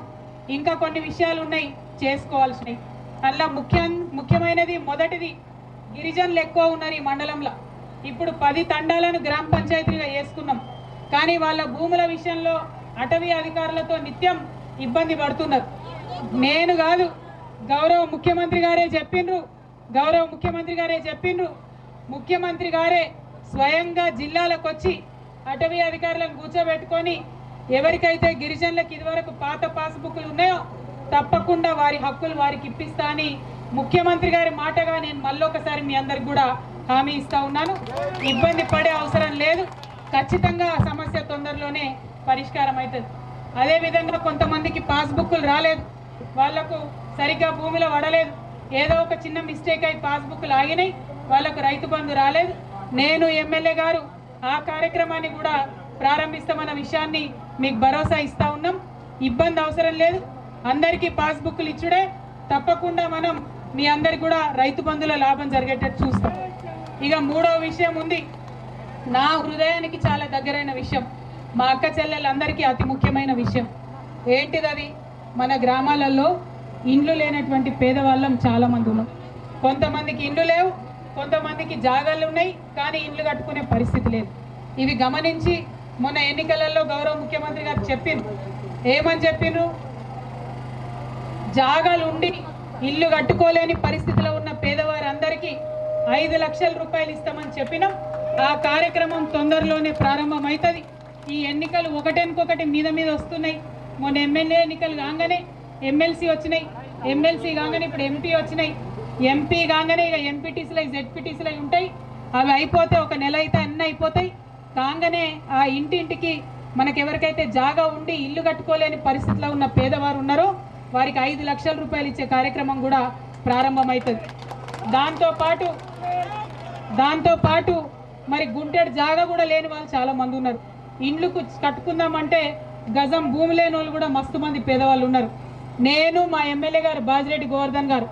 ఇంకా కొన్ని విషయాలు ఉన్నాయి చేసుకోవాల్సినవి. అలా ముఖ్యమైనది మొదటిది, గిరిజనులు ఎక్కువ ఉన్నారు ఈ మండలంలో. ఇప్పుడు 10 తండాలను గ్రామ పంచాయతీలుగా చేసుకున్నాం, కానీ వాళ్ళ భూముల విషయంలో అటవీ అధికారులతో నిత్యం ఇబ్బంది పడుతున్నారు. నేను కాదు, గౌరవ ముఖ్యమంత్రి గారే చెప్పిండ్రు. ముఖ్యమంత్రి గారే స్వయంగా జిల్లాలకు వచ్చి అటవీ అధికారులను కూర్చోబెట్టుకొని ఎవరికైతే గిరిజనులకు ఇదివరకు పాత పాస్బుక్లు ఉన్నాయో తప్పకుండా వారి హక్కులు వారికి ఇప్పిస్తా అని ముఖ్యమంత్రి గారి మాటగా నేను మళ్ళొకసారి మీ అందరికి కూడా హామీ ఇస్తా ఉన్నాను. ఇబ్బంది పడే అవసరం లేదు, ఖచ్చితంగా ఆ సమస్య తొందరలోనే పరిష్కారం అవుతుంది. అదేవిధంగా కొంతమందికి పాస్బుక్లు రాలేదు, వాళ్లకు సరిగ్గా భూమిలో పడలేదు, ఏదో ఒక చిన్న మిస్టేక్ అయి పాస్బుక్లు ఆగినాయి, వాళ్లకు రైతు బంధు రాలేదు. నేను ఎమ్మెల్యే గారు ఆ కార్యక్రమాన్ని కూడా ప్రారంభిస్తామన్న విషయాన్ని మీకు భరోసా ఇస్తా ఉన్నాం. ఇబ్బంది అవసరం లేదు, అందరికీ పాస్బుక్లు ఇచ్చుడే. తప్పకుండా మనం మీ అందరికి కూడా రైతు బంధుల లాభం జరిగేటట్టు చూస్తాం. ఇక 3వ విషయం ఉంది, నా హృదయానికి చాలా దగ్గరైన విషయం, మా అక్క చెల్లెళ్ళందరికీ అతి ముఖ్యమైన విషయం. ఏంటిది? మన గ్రామాలలో ఇండ్లు లేనటువంటి పేదవాళ్ళం చాలామంది ఉన్నాం. కొంతమందికి ఇండ్లు లేవు, కొంతమందికి జాగాలు ఉన్నాయి, కానీ ఇండ్లు కట్టుకునే పరిస్థితి లేదు. ఇవి గమనించి మొన్న ఎన్నికలలో గౌరవ ముఖ్యమంత్రి గారు ఏమని చెప్పిండ్రు? జాగాలు ఉండి ఇల్లు కట్టుకోలేని పరిస్థితిలో ఉన్న పేదవారందరికీ 5 లక్షల రూపాయలు ఇస్తామని చెప్పినాం. ఆ కార్యక్రమం తొందరలోనే ప్రారంభమవుతుంది. ఈ ఎన్నికలు ఒకటెనుకొకటి మీద వస్తున్నాయి. మొన్న ఎమ్మెల్యే ఎన్నికలు కాగానే ఎమ్మెల్సీ వచ్చినాయి, ఎమ్మెల్సీ కాగానే ఇప్పుడు ఎంపీ వచ్చినాయి, ఎంపీ కాగానే ఇక ఎంపీటీసీలు జెడ్పీటీసీలు ఉంటాయి. అవి అయిపోతే ఒక నెల అయితే అన్నీ అయిపోతాయి. కాగానే ఆ ఇంటింటికి మనకెవరికైతే జాగా ఉండి ఇల్లు కట్టుకోలేని పరిస్థితిలో ఉన్న పేదవారు ఉన్నారో వారికి 5 లక్షల రూపాయలు ఇచ్చే కార్యక్రమం కూడా ప్రారంభమవుతుంది. దాంతోపాటు మరి గుంటెడు జాగా కూడా లేని వాళ్ళు చాలామంది ఉన్నారు. ఇండ్లు కట్టుకుందామంటే గజం భూమి లేని వాళ్ళు కూడా మస్తు మంది పేదవాళ్ళు ఉన్నారు. నేను మా ఎమ్మెల్యే గారు బాజిరెడ్డి గోవర్ధన్ గారు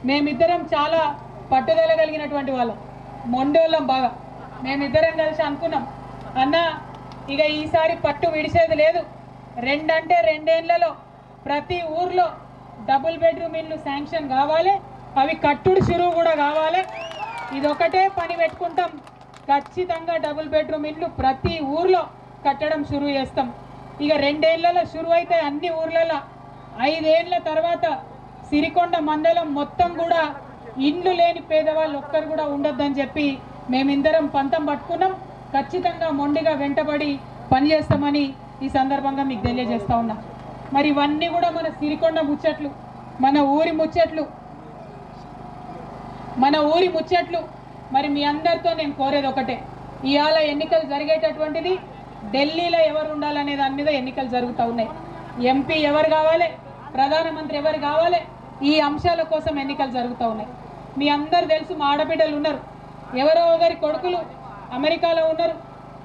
మేమిద్దరం చాలా పట్టుదల కలిగినటువంటి వాళ్ళం, మొండోళ్ళం బాగా. మేమిద్దరం కలిసి అనుకున్నాం, అన్న ఇక ఈసారి పట్టు విడిచేది లేదు, 2 అంటే 2 ఏళ్లలో ప్రతి ఊర్లో డబుల్ బెడ్రూమ్ ఇల్లు శాంక్షన్ కావాలి, అవి కట్టుడు షురువు కూడా కావాలి. ఇదొకటే పని పెట్టుకుంటాం, ఖచ్చితంగా డబుల్ బెడ్రూమ్ ఇల్లు ప్రతి ఊర్లో కట్టడం షురువు చేస్తాం. ఇక 2 ఏళ్లలో షురువు అయితే అన్ని ఊర్లలో 5 ఏళ్ల తర్వాత సిరికొండ మండలం మొత్తం కూడా ఇండ్లు లేని పేదవాళ్ళు ఒక్కరు కూడా ఉండొద్దని చెప్పి మేమిద్దరం పంతం పట్టుకున్నాం. ఖచ్చితంగా మొండిగా వెంటబడి పనిచేస్తామని ఈ సందర్భంగా మీకు తెలియజేస్తా ఉన్నా. మరి ఇవన్నీ కూడా మన సిరికొండ ముచ్చట్లు, మన ఊరి ముచ్చట్లు. మరి మీ అందరితో నేను కోరేది ఒకటే, ఇవాళ ఎన్నికలు జరిగేటటువంటిది ఢిల్లీలో ఎవరు ఉండాలనే దాని మీద ఎన్నికలు జరుగుతూ ఉన్నాయి. ఎంపీ ఎవరు కావాలి, ప్రధానమంత్రి ఎవరు కావాలి, ఈ అంశాల కోసం ఎన్నికలు జరుగుతూ ఉన్నాయి. మీ అందరు తెలుసు, మా ఆడబిడ్డలు ఉన్నారు, ఎవరో ఒకరి కొడుకులు అమెరికాలో ఉన్నారు,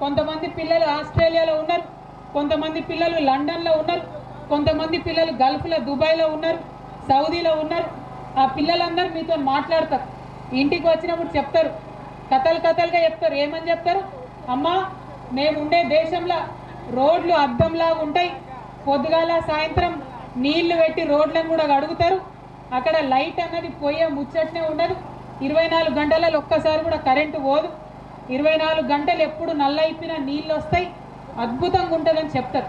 కొంతమంది పిల్లలు ఆస్ట్రేలియాలో ఉన్నారు, కొంతమంది పిల్లలు లండన్లో ఉన్నారు, కొంతమంది పిల్లలు గల్ఫ్లో దుబాయ్లో ఉన్నారు, సౌదీలో ఉన్నారు. ఆ పిల్లలందరూ మీతో మాట్లాడతారు, ఇంటికి వచ్చినప్పుడు చెప్తారు, కథలుగా చెప్తారు. ఏమని చెప్తారు? అమ్మా, మేముండే దేశంలో రోడ్లు అద్దంలాగా ఉంటాయి, పొద్దుగాల సాయంత్రం నీళ్లు పెట్టి రోడ్లను కూడా కడుగుతారు, అక్కడ లైట్ అన్నది పోయే ముచ్చటనే ఉండదు, 24 గంటలలో ఒక్కసారి కూడా కరెంటు పోదు, 24 గంటలు ఎప్పుడు నల్ల అయిపోయిన నీళ్ళు వస్తాయి, అద్భుతంగా ఉంటుందని చెప్తారు,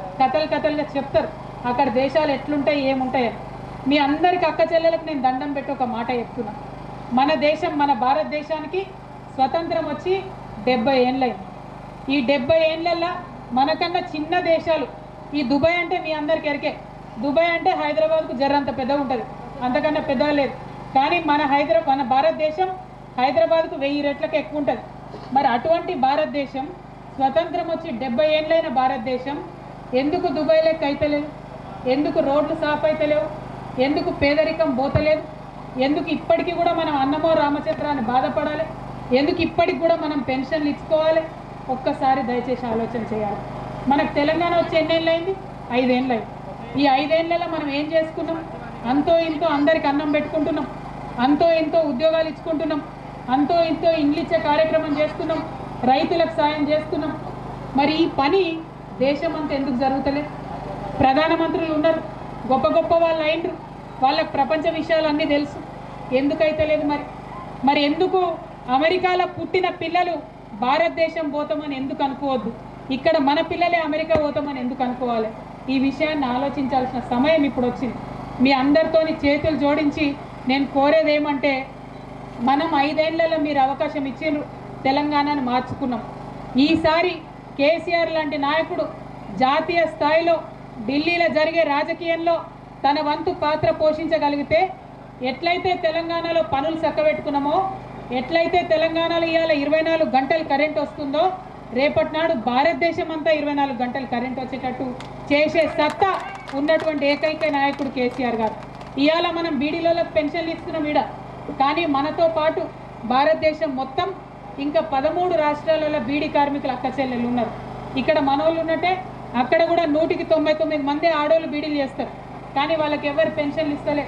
కథలుగా చెప్తారు. అక్కడ దేశాలు ఎట్లుంటాయి ఏముంటాయని. మీ అందరికి అక్క చెల్లెలకు నేను దండం పెట్టి ఒక మాట చెప్తున్నా, మన దేశం, మన భారతదేశానికి స్వతంత్రం వచ్చి 70 ఏళ్ళైంది. ఈ 70 ఏళ్ళల్లో మనకన్నా చిన్న దేశాలు, ఈ దుబాయ్ అంటే మీ అందరికి ఎరికే, దుబాయ్ అంటే హైదరాబాద్కు జర్రంత పెద్దగా ఉంటుంది, అంతకన్నా పెద్దగా లేదు. కానీ మన భారతదేశం హైదరాబాద్కు 1000 రెట్లకు ఎక్కువ ఉంటుంది. మరి అటువంటి భారతదేశం స్వతంత్రం వచ్చి 70 ఏళ్ళైన భారతదేశం ఎందుకు దుబాయ్లోకి అయితలేదు? ఎందుకు రోడ్లు సాఫ్ అయితలేవు? ఎందుకు పేదరికం పోతలేదు? ఎందుకు ఇప్పటికీ కూడా మనం అన్నమో రామచంద్ర అని బాధపడాలి? ఎందుకు ఇప్పటికి కూడా మనం పెన్షన్లు ఇచ్చుకోవాలి? ఒక్కసారి దయచేసి ఆలోచన చేయాలి. మనకు తెలంగాణ వచ్చి ఎన్నేళ్ళు అయింది? 5 ఏళ్ళు అయింది. ఈ 5 ఏళ్లలో మనం ఏం చేసుకున్నాం? అంతో ఇంతో అందరికి అన్నం పెట్టుకుంటున్నాం, అంతో ఇంతో ఉద్యోగాలు ఇచ్చుకుంటున్నాం, అంతో ఇంతో ఇండ్లు ఇచ్చే కార్యక్రమం చేస్తున్నాం, రైతులకు సాయం చేస్తున్నాం. మరి ఈ పని దేశం అంతా ఎందుకు జరుగుతలే? ప్రధానమంత్రులు ఉన్నారు, గొప్ప గొప్ప వాళ్ళు అయినరు, వాళ్ళకి ప్రపంచ విషయాలు అన్నీ తెలుసు, ఎందుకైతే లేదు? మరి ఎందుకు అమెరికాలో పుట్టిన పిల్లలు భారతదేశం పోతామని ఎందుకు అనుకోవద్దు? ఇక్కడ మన పిల్లలే అమెరికా పోతామని ఎందుకు అనుకోవాలి? ఈ విషయాన్ని ఆలోచించాల్సిన సమయం ఇప్పుడు వచ్చింది. మీ అందరితోని చేతులు జోడించి నేను కోరేది ఏమంటే, మనం 5 ఏళ్లలో మీరు అవకాశం ఇచ్చిండ్రు, తెలంగాణను మార్చుకున్నాం. ఈసారి కేసీఆర్ లాంటి నాయకుడు జాతీయ స్థాయిలో ఢిల్లీలో జరిగే రాజకీయంలో తన వంతు పాత్ర పోషించగలిగితే, ఎట్లయితే తెలంగాణలో పనులు చక్కబెట్టుకున్నామో, ఎట్లయితే తెలంగాణలో ఇవాళ 24 గంటలు కరెంట్ వస్తుందో, రేపటి నాడు భారతదేశం అంతా 24 గంటలు కరెంట్ వచ్చేటట్టు చేసే సత్తా ఉన్నటువంటి ఏకైక నాయకుడు కేసీఆర్ గారు. ఇవాళ మనం బీడీలోకి పెన్షన్లు ఇస్తున్నాం ఈడ, కానీ మనతో పాటు భారతదేశం మొత్తం ఇంకా 13 రాష్ట్రాలలో బీడీ కార్మికులు అక్క చెల్లెలు ఉన్నారు. ఇక్కడ మనోళ్ళు ఉన్నట్టే అక్కడ కూడా 199 మంది ఆడోళ్ళు బీడీలు చేస్తారు, కానీ వాళ్ళకి ఎవరు పెన్షన్లు ఇస్తలే.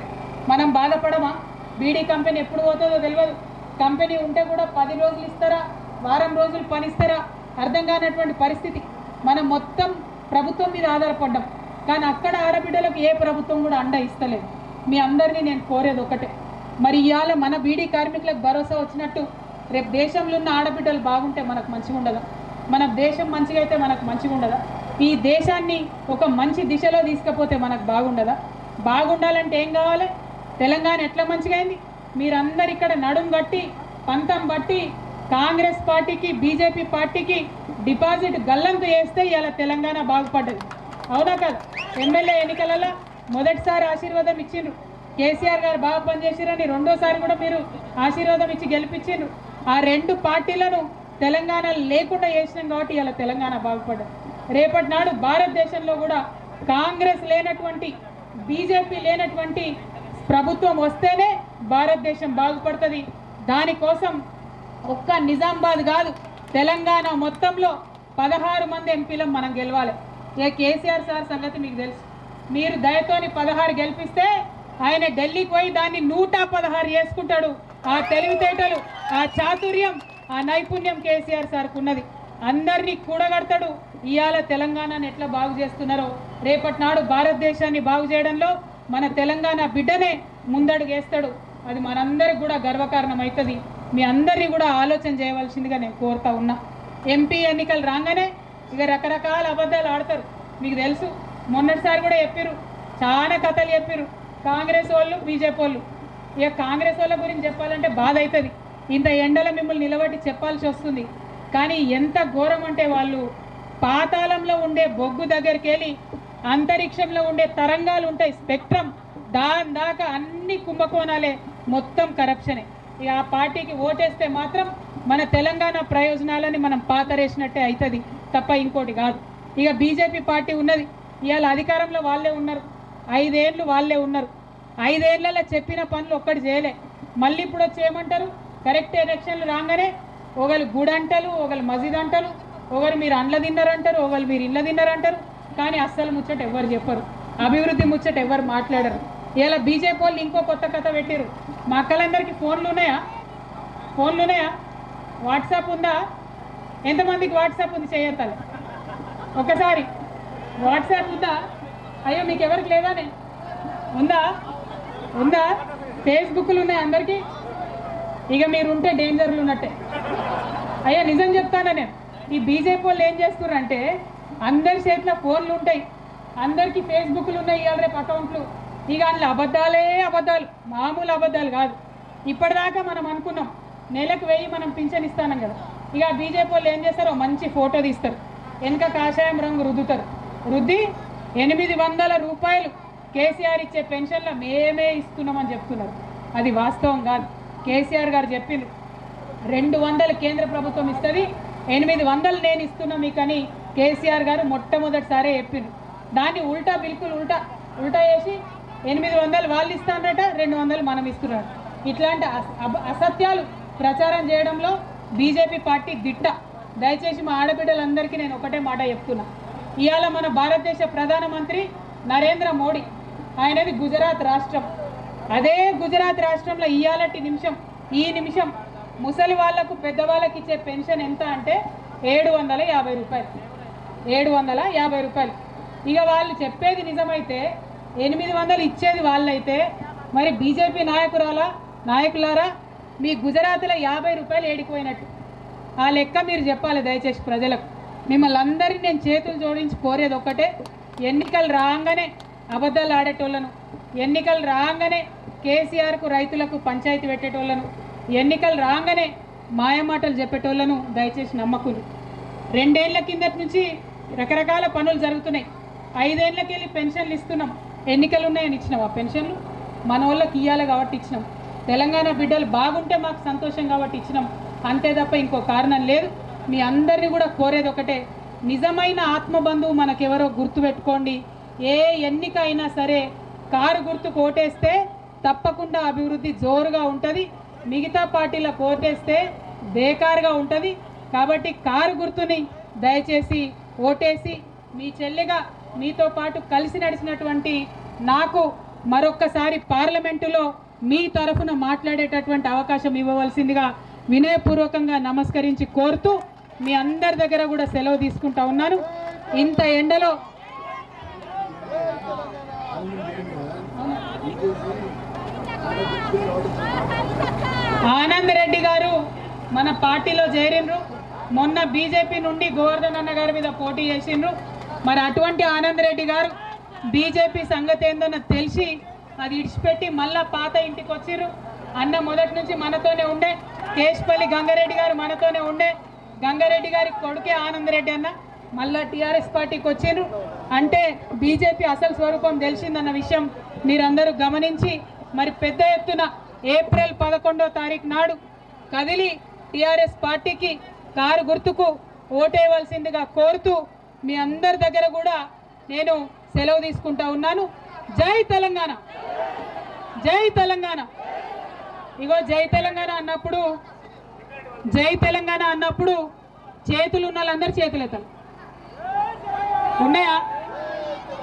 మనం బాధపడమా? బీడీ కంపెనీ ఎప్పుడు పోతుందో తెలియదు. కంపెనీ ఉంటే కూడా 10 రోజులు ఇస్తారా, వారం రోజులు పనిస్తారా అర్థం కానటువంటి పరిస్థితి. మనం మొత్తం ప్రభుత్వం మీద ఆధారపడ్డాం, కానీ అక్కడ ఆడబిడ్డలకు ఏ ప్రభుత్వం కూడా అండ ఇస్తలేదు. మీ అందరినీ నేను కోరేది ఒకటే, మరి ఇవాళ మన బీడీ కార్మికులకు భరోసా వచ్చినట్టు రేపు దేశంలో ఉన్న ఆడబిడ్డలు బాగుంటే మనకు మంచిగా ఉండదా? మన దేశం మంచిగా అయితే మనకు మంచిగా ఉండదా? ఈ దేశాన్ని ఒక మంచి దిశలో తీసుకపోతే మనకు బాగుండదా? బాగుండాలంటే ఏం కావాలి? తెలంగాణ ఎట్లా మంచిగా అయింది? మీరందరు ఇక్కడ నడుం కట్టి పంతం బట్టి కాంగ్రెస్ పార్టీకి బీజేపీ పార్టీకి డిపాజిట్ గల్లంతు వేస్తే ఇలా తెలంగాణ బాగుపడ్డది, అవునా కదా? ఎమ్మెల్యే ఎన్నికలలో మొదటిసారి ఆశీర్వాదం ఇచ్చిండ్రు, కేసీఆర్ గారు బాగా పనిచేసిరని రెండోసారి కూడా మీరు ఆశీర్వాదం ఇచ్చి గెలిపించిండ్రు. ఆ 2 పార్టీలను తెలంగాణ లేకుండా చేసినాం కాబట్టి ఇలా తెలంగాణ బాగుపడ్డది. రేపటి నాడు భారతదేశంలో కూడా కాంగ్రెస్ లేనటువంటి బీజేపీ లేనటువంటి ప్రభుత్వం వస్తేనే భారతదేశం బాగుపడుతుంది. దానికోసం ఒక్క నిజామాబాద్ కాదు, తెలంగాణ మొత్తంలో 16 మంది ఎంపీలను మనం గెలవాలి. కేసీఆర్ సార్ సంగతి మీకు తెలుసు. మీరు దయతోని 16 గెలిపిస్తే ఆయన ఢిల్లీకి పోయి దాన్ని 116 చేసుకుంటాడు. ఆ తెలివితేటలు, ఆ చాతుర్యం, ఆ నైపుణ్యం కేసీఆర్ సార్కు ఉన్నది. అందరినీ కూడగడతాడు. ఇవాళ తెలంగాణను ఎట్లా బాగు చేస్తున్నారో రేపటి నాడు భారతదేశాన్ని బాగు చేయడంలో మన తెలంగాణ బిడ్డనే ముందడుగు వేస్తాడు. అది మనందరికి కూడా గర్వకారణం అవుతుంది. మీ అందరినీ కూడా ఆలోచన చేయవలసిందిగా నేను కోరుతా ఉన్నా. ఎంపీ ఎన్నికలు రాగానే ఇక రకరకాల అబద్ధాలు ఆడతారు, మీకు తెలుసు. మొన్నటిసారి కూడా చెప్పారు, చాలా కథలు చెప్పారు కాంగ్రెస్ వాళ్ళు బీజేపీ వాళ్ళు. ఇక కాంగ్రెస్ వాళ్ళ గురించి చెప్పాలంటే బాధ అవుతుంది. ఇంత ఎండలో మిమ్మల్ని నిలబట్టి చెప్పాల్సి వస్తుంది. కానీ ఎంత ఘోరం అంటే, వాళ్ళు పాతాళంలో ఉండే బొగ్గు దగ్గరికి వెళ్ళి అంతరిక్షంలో ఉండే తరంగాలు ఉంటాయి, స్పెక్ట్రమ్, దాని దాకా అన్ని కుంభకోణాలే, మొత్తం కరప్షనే. ఇక ఆ పార్టీకి ఓటేస్తే మాత్రం మన తెలంగాణ ప్రయోజనాలని మనం పాతరేసినట్టే అవుతుంది తప్ప ఇంకోటి కాదు. ఇక బీజేపీ పార్టీ ఉన్నది, ఇవాళ అధికారంలో వాళ్ళే ఉన్నారు, 5 ఏళ్ళు వాళ్ళే ఉన్నారు. 5 ఏళ్లలో చెప్పిన పనులు ఒక్కటి చేయలే. మళ్ళీ ఇప్పుడు వచ్చి ఏమంటారు? కరెక్ట్ ఎలక్షన్లు రాగానే ఒకళ్ళు గుడి అంటారు, ఒకళ్ళు మసీద్ అంటారు, ఒకరు మీరు అండ్ల తిన్నారంటారు, ఒకళ్ళు మీరు ఇళ్ళ తిన్నారంటారు. కానీ అస్సలు ముచ్చట ఎవరు చెప్పరు, అభివృద్ధి ముచ్చట ఎవరు మాట్లాడరు. ఇలా బీజేపీ వాళ్ళు ఇంకో కొత్త కథ పెట్టారు. మా అక్కలందరికీ ఫోన్లు ఉన్నాయా? వాట్సాప్ ఉందా? ఎంతమందికి వాట్సాప్ ఉంది? చేయొత్తాలి ఒకసారి. వాట్సాప్ ఉందా? అయ్యో మీకు ఎవరికి లేదానే? ఉందా? ఫేస్బుక్లు ఉన్నాయి అందరికీ? ఇక మీరు ఉంటే డేంజర్లు ఉన్నట్టే. అయ్యా నిజం చెప్తానా నేను. ఈ బీజేపీ వాళ్ళు ఏం చేస్తున్నారంటే, అందరి చేతిలో ఫోన్లు ఉంటాయి, అందరికీ ఫేస్బుక్లు ఉన్నాయి, ఇవాళ రేపు అకౌంట్లు. ఇక అందులో అబద్ధాలు, మామూలు అబద్ధాలు కాదు. ఇప్పటిదాకా మనం అనుకున్నాం నెలకు 1000 మనం పింఛన్ ఇస్తానం కదా. ఇక బీజేపీ వాళ్ళు ఏం చేస్తారో మంచి ఫోటో తీస్తారు, వెనుక కాషాయం రంగు రుద్ది 800 రూపాయలు కేసీఆర్ ఇచ్చే పెన్షన్లో మేమే ఇస్తున్నామని చెప్తున్నారు. అది వాస్తవం కాదు. కేసీఆర్ గారు చెప్పిండ్రు 200 కేంద్ర ప్రభుత్వం ఇస్తుంది, 800 నేను ఇస్తున్నా మీకని కేసీఆర్ గారు మొట్టమొదటిసారే చెప్పిండ్రు. దాన్ని బిల్కుల్ ఉల్టా చేసి 800 వాళ్ళు ఇస్తారట, 200 మనం ఇస్తున్నారు. ఇట్లాంటి అసత్యాలు ప్రచారం చేయడంలో బీజేపీ పార్టీ దిట్ట. దయచేసి మా ఆడబిడ్డలందరికీ నేను ఒకటే మాట చెప్తున్నా. ఇవాళ మన భారతదేశ ప్రధానమంత్రి నరేంద్ర మోడీ, ఆయనది గుజరాత్ రాష్ట్రం. అదే గుజరాత్ రాష్ట్రంలో ఈ నిమిషం ముసలి వాళ్లకు పెద్దవాళ్ళకి ఇచ్చే పెన్షన్ ఎంత అంటే 750 రూపాయలు. 750 రూపాయలు. ఇక వాళ్ళు చెప్పేది నిజమైతే 800 ఇచ్చేది వాళ్ళైతే మరి బీజేపీ నాయకులారా మీ గుజరాత్లో 50 రూపాయలు ఏడిపోయినట్టు ఆ లెక్క మీరు చెప్పాలి దయచేసి ప్రజలకు. మిమ్మల్ని అందరినీ నేను చేతులు జోడించి కోరేది ఒక్కటే, ఎన్నికలు రాగానే అబద్ధాలు ఆడేటోళ్ళను, ఎన్నికలు రాగానే కేసీఆర్కు రైతులకు పంచాయతీ పెట్టేటోళ్ళను, ఎన్నికలు రాగానే మాయమాటలు చెప్పేటోళ్ళను దయచేసి నమ్మకులు. 2 ఏళ్ల కిందటి నుంచి రకరకాల పనులు జరుగుతున్నాయి. 5 ఏళ్ళకి వెళ్ళి పెన్షన్లు ఇస్తున్నాం. ఎన్నికలు ఉన్నాయని ఇచ్చినాం ఆ పెన్షన్లు, మన వాళ్ళకి ఇవ్వాలి కాబట్టి ఇచ్చినాం. తెలంగాణ బిడ్డలు బాగుంటే మాకు సంతోషం కాబట్టి ఇచ్చినాం, అంతే తప్ప ఇంకో కారణం లేదు. మీ అందరినీ కూడా కోరేది ఒకటే, నిజమైన ఆత్మబంధువు మనకెవరో గుర్తుపెట్టుకోండి. ఏ ఎన్నిక అయినా సరే కారు గుర్తుకు ఓటేస్తే తప్పకుండా అభివృద్ధి జోరుగా ఉంటుంది, మిగతా పార్టీలకు ఓటేస్తే బేకారుగా ఉంటుంది. కాబట్టి కారు గుర్తుని దయచేసి ఓటేసి మీ చెల్లిగా మీతో పాటు కలిసి నడిచినటువంటి నాకు మరొక్కసారి పార్లమెంటులో మీ తరఫున మాట్లాడేటటువంటి అవకాశం ఇవ్వవలసిందిగా వినయపూర్వకంగా నమస్కరించి కోరుతూ మీ అందరి దగ్గర కూడా సెలవు తీసుకుంటా ఉన్నాను. ఇంత ఎండలో ఆనంద్ రెడ్డి గారు మన పార్టీలో చేరిండ్రు. మొన్న బీజేపీ నుండి గోవర్ధన్ అన్న గారి మీద పోటీ చేసిండ్రు. మరి అటువంటి ఆనంద్ రెడ్డి గారు బీజేపీ సంగతి ఏందన్న తెలిసి అది ఇడిచిపెట్టి మళ్ళా పాత ఇంటికి వచ్చిర్రు. అన్న మొదటి నుంచి మనతోనే ఉండే, కేశపల్లి గంగారెడ్డి గారు మనతోనే ఉండే. గంగారెడ్డి గారి కొడుకే ఆనంద్ రెడ్డి అన్న మళ్ళా టీఆర్ఎస్ పార్టీకి వచ్చిండ్రు. అంటే బీజేపీ అసలు స్వరూపం తెలిసిందన్న విషయం మీరందరూ గమనించి మరి పెద్ద ఎత్తున ఏప్రిల్ 11వ తారీఖు నాడు కదిలి టీఆర్ఎస్ పార్టీకి కారు గుర్తుకు ఓటేయవలసిందిగా కోరుతూ మీ అందరి దగ్గర కూడా నేను సెలవు తీసుకుంటా ఉన్నాను. జై తెలంగాణ, జై తెలంగాణ. ఇగో జై తెలంగాణ అన్నప్పుడు చేతులు ఉన్న వాళ్ళందరూ చేతులు ఎత్తాలి. ఉన్నాయా?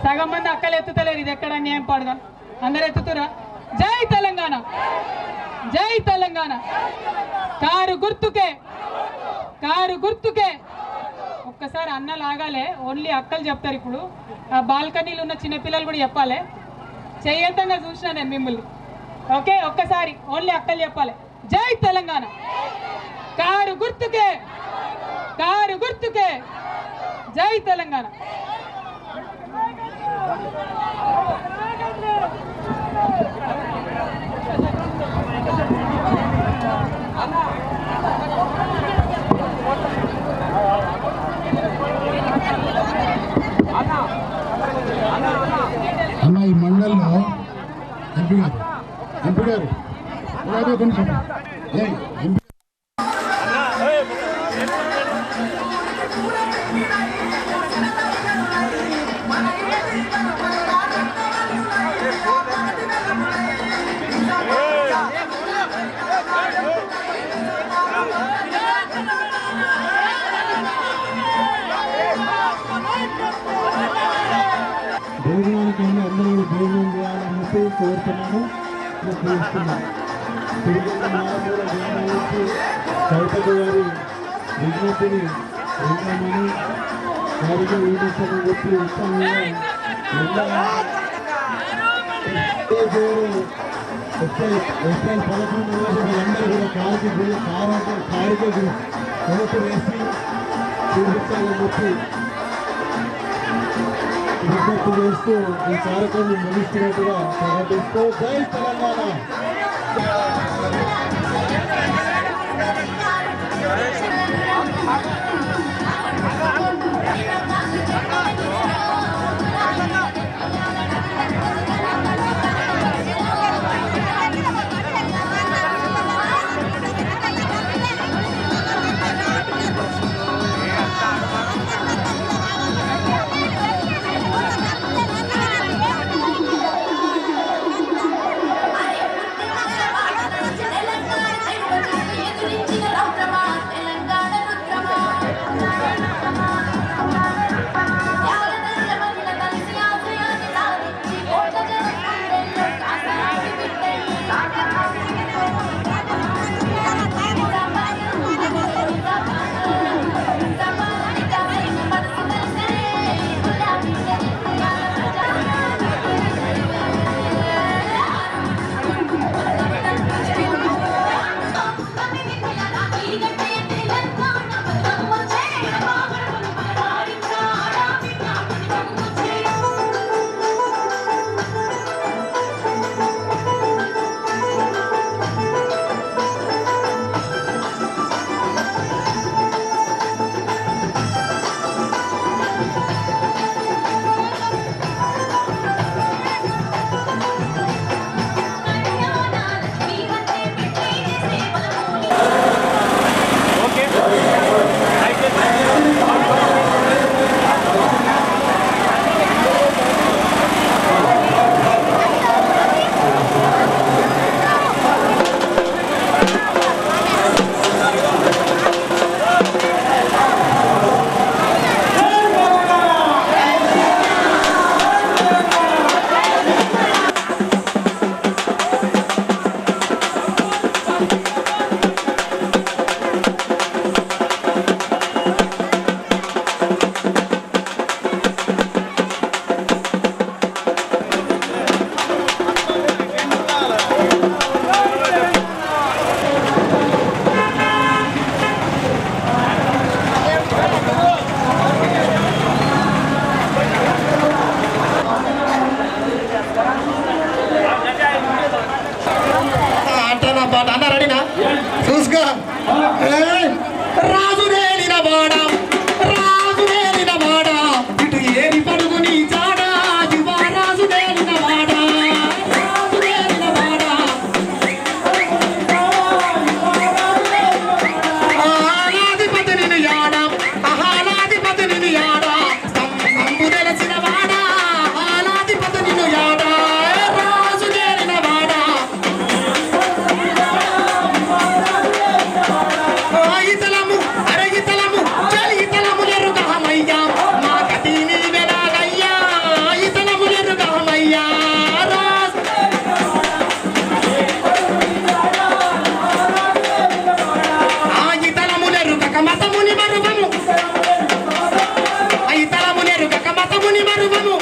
సగం మంది అక్కలు ఎత్తుతలేరు. ఇది ఎక్కడ అన్యాయం పాడుగా అందరు ఎత్తుతురా? జై తెలంగాణ, జై తెలంగాణ. కారు గుర్తుకే, కారు గుర్తుకే. ఒక్కసారి అన్న లాగాలే, ఓన్లీ అక్కలు చెప్తారు. ఇప్పుడు ఆ బాల్కనీలు ఉన్న చిన్నపిల్లలు కూడా చెప్పాలి. చెయ్యంతంగా చూసినా నేను మిమ్మల్ని. ఓకే, ఒక్కసారి ఓన్లీ అక్కలు చెప్పాలి. జై తెలంగాణ. కారు గుర్తుకే, కారు గుర్తుకే. జై తెలంగాణ. అన్న ఈ మండల్లో ఎంపీ గారు కొంచెం ఎంపీ భోజనానికి వెళ్ళి అందరూ భోజనం చేయాలని చెప్పి కోరుతున్నాను. కవితకు గారి విజ్ఞప్తిని విన్నామని వారికి వీడిస్తామని చెప్పి ఉత్సాహంగా ఏప్రిల్ 11 రోజు వీళ్ళందరూ కూడా కారుకి ఓటు వేసి చూపించాలని చెప్పి విజ్ఞప్తి చేస్తూ ఈ కార్యక్రమం ముగిస్తున్నట్టుగా ప్రకటిస్తూ జై తెలంగాణ. రాజునేలిన వాడ రాజునేలిన వాడ ఇటు ఏరి పడుగు నీ చాడ యువరాజునేలిన వాడ రాజునేలిన వాడ ఆలాధిపతి నిన్ను యాడ ఆలాధిపతి నిన్ను యాడ స్తంభంబు తెలిసిన వాడ ఆలాధిపతి నిన్ను యాడ రాజునేలిన వాడ ఇతలము అరగితలము చలితలములెరుగహమయ్యా మా గతి నీవెనాగయ్యా ఇతలములెరుగహమయ్యా ఇతలములెరుగక మతముని మరువము ఇతలములెరుగక మతముని మరువము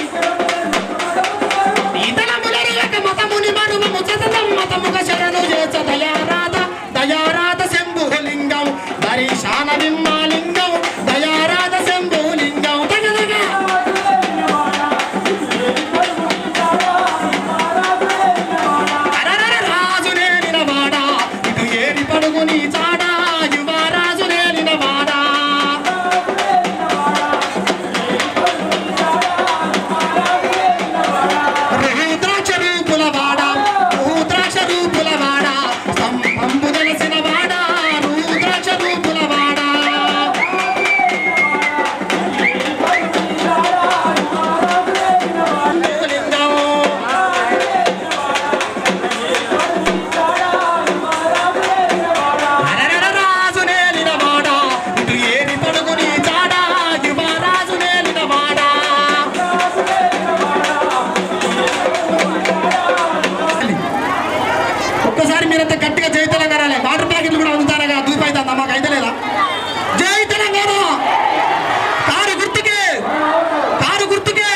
ఇతలములెరుగక మతముని మరువము చతతం మతముగ శరణు చేత దయారాధ దయారాధ శంభులింగం దరిశాన నిమ్మలింగం దయారాధ శంభులింగం తగదగ అరరర రాజునేలిన వాడ ఇటు ఏరి పడుగు నీ చాడ యువరాజునేలిన వాడ రుద్రాక్ష రూపుల వాడ రుద్రాక్ష రూపుల వాడ స్తంభంబు తెలిసిన వాడ రుద్రాక్ష రూపుల వాడ లింగం అరరర రాజునేలిన వాడ ఇటు ఏరి పడుగు నీ చాడ యువరాజునేలిన వాడ ఒక్కసారి మీరంతా గట్టిగా జై తెలంగాణ వాటర్ ప్యాకెట్లు కూడా అందుతారగా దూపైతుందా మాకు అయితే లేదా జై తెలంగాణ కారు గుర్తుకే కారు గుర్తుకే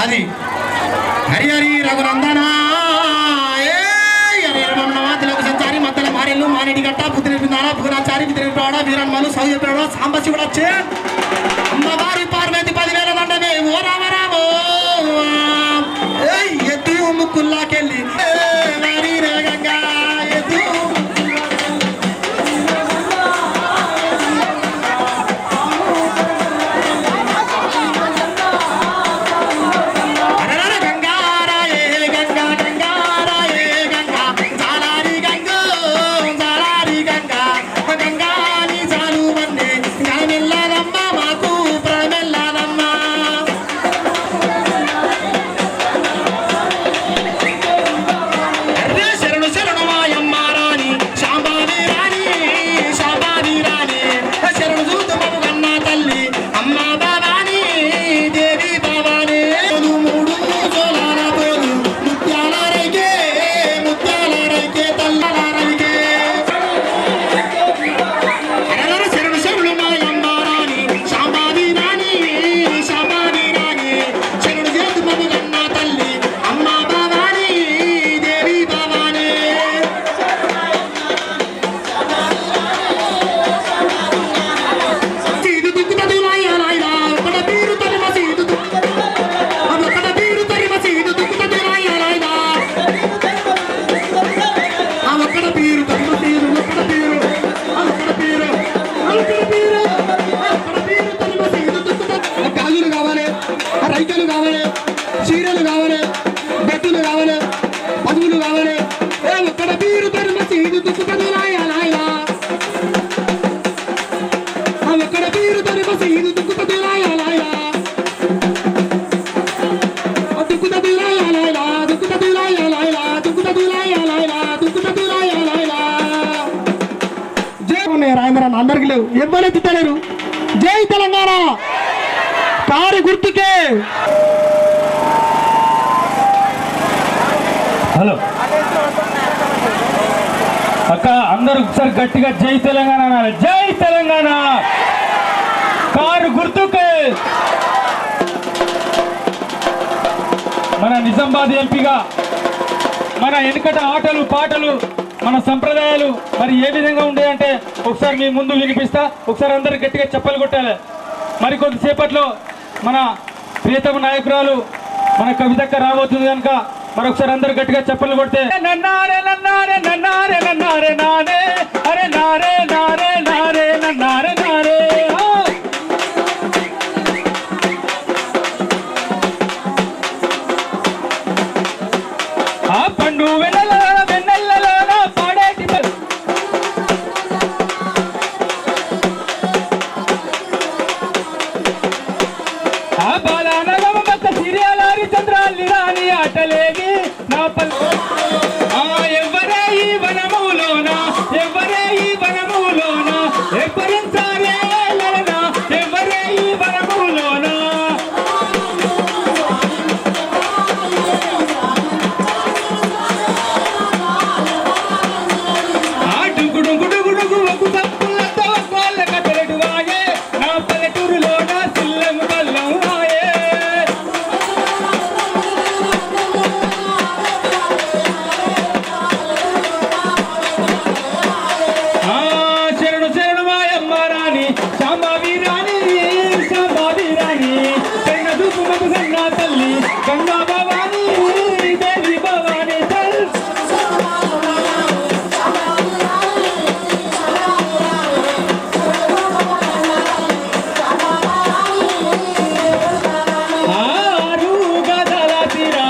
అది హరి హరి రఘునందన సంచారి మధ్యలో మారెళ్ళు మానేటి గట్ట బుద్ధి నిందాన బుధనాచారి విద్రాడ వీరన్మలు సౌజప్రాడ సాంబశివుడు వచ్చే అమ్మవారి పార్వతి 10,000 దండమే ఓ రామరామో ఎత్తు ముక్కుల్లాకెళ్ళి మరి రేగంగా ఎత్తు అరరర గంగారాయే గంగా గంగారాయే గంగా జాలారి గంగో జాలారి గంగా గంగాని చాలు వన్నే గణమెల్లదమ్మ మాకు ప్రమెల్లదమ్మ అర్రే శరణు శరణు మాయమ్మ రాణి శాంబాది రాణి శాంబాది రాణి శరణు చూతుమము కన్నా తల్లి అమ్మ భవాని దేవి భవాని మూడు జోలాల పోలు ముత్యాల రైకే తల్లరైకే అరరర శరణు శరణు మాయమ్మ రాణి శాంబాది రాణి శాంబాది రాణి శరణు చూతుమము కన్నా తల్లి అమ్మ భవాని దేవి భవాని సీదు దుక్కుతది లాయలాయలా ఒకడ పీరు తరిమ సీదు ఒకడ పీరు తరిమ సీదు దుక్కుతది లాయలాయలా ఒకడ పీరు తరిమ సీదు ఒకడ పీరు ఒకడ పీరు ఒకడ పీరు ఒకడ పీరు తరిమ సీదు దుక్కుతది గాజులు కావాలి రైతులు కావాలి చీరలు కావాలి బట్టలు కావాలి పదువులు కావాలి ఒక్కడ పీరు తరిమ సీదు దుక్కుతది లాయలాయలా ఒక్కడ పీరు తరిమ సీదు దుక్కుతది లాయలాయలా దుక్కుతది లాయలాయలా దుక్కుతది లాయలాయలా దుక్కుతది లాయలాయలా దుక్కుతది లాయలాయలా జై ఉన్నాయి రాయమరన్న అందరికి లేవు ఎవ్వరు ఎత్తుతలేరు జై తెలంగాణ కారు గుర్తుకే హలో అక్క అందరూ ఒకసారి గట్టిగా జై తెలంగాణ అనాలి జై తెలంగాణ కారు గుర్తుకే మన నిజామాబాద్ ఎంపీగా మన వెనుకట ఆటలు పాటలు మన సంప్రదాయాలు మరి ఏ విధంగా ఉండేయంటే ఒకసారి మీ ముందు వినిపిస్తా ఒకసారి అందరు గట్టిగా చప్పలు కొట్టాలి మరి కొద్దిసేపట్లో మన ప్రియతమ నాయకురాలు మన కవితక్క రాబోతుంది కనుక మరొకసారి అందరు గట్టిగా చప్పట్లు కొడితే నన్నారే నన్నారే నన్నారే నన్నారే నారే అరే నారే నారే నారే నన్నారే నారే ఆ పండు వెన్నెలలో పాడేటి ఆ బాలానగమ మత సిరియాలారి చంద్రాలి రాని ఆటలేగి నా ఎవరే ఈ వనములోన ఎవరే ఈ వనములోన ఎవ్వరించారే లలనా ఎవరే ఈ వనములోన ఆ డుగుడుగుడుగుడుగు ఒక తప్పులతో వాళ్ళ కథలడు వాయే నా పల్లెటూరులోన సిల్లము బల్లం వాయే శరణు శరణు మాయమ్మ రాణి శాంబావి రాణి శాంబావి రాణి శరణ దూపు మధు గంగా తల్లి గంగా భవాని దేవి భవాని ఆరు గదల తీరా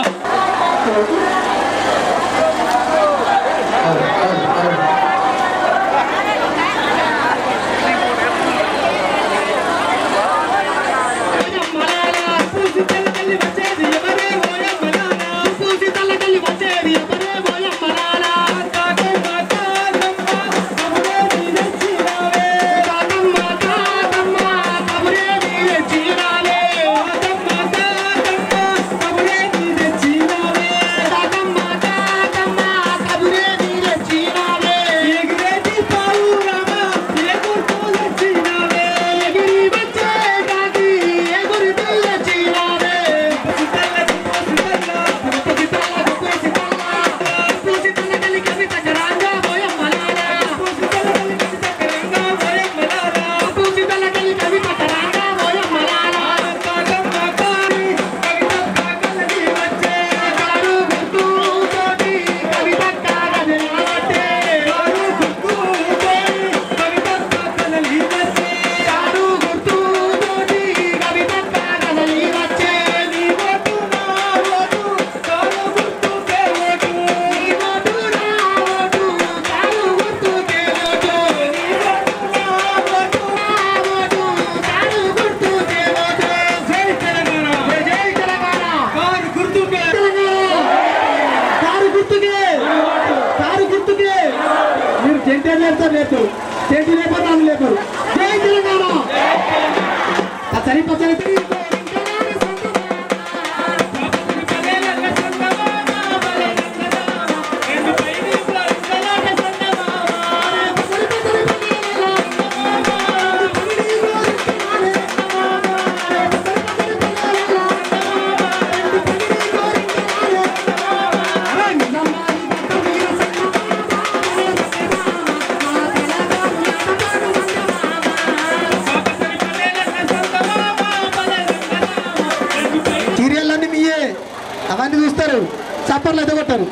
అవన్నీ చూస్తారు, చప్పట్లు ఎదగొట్టారు.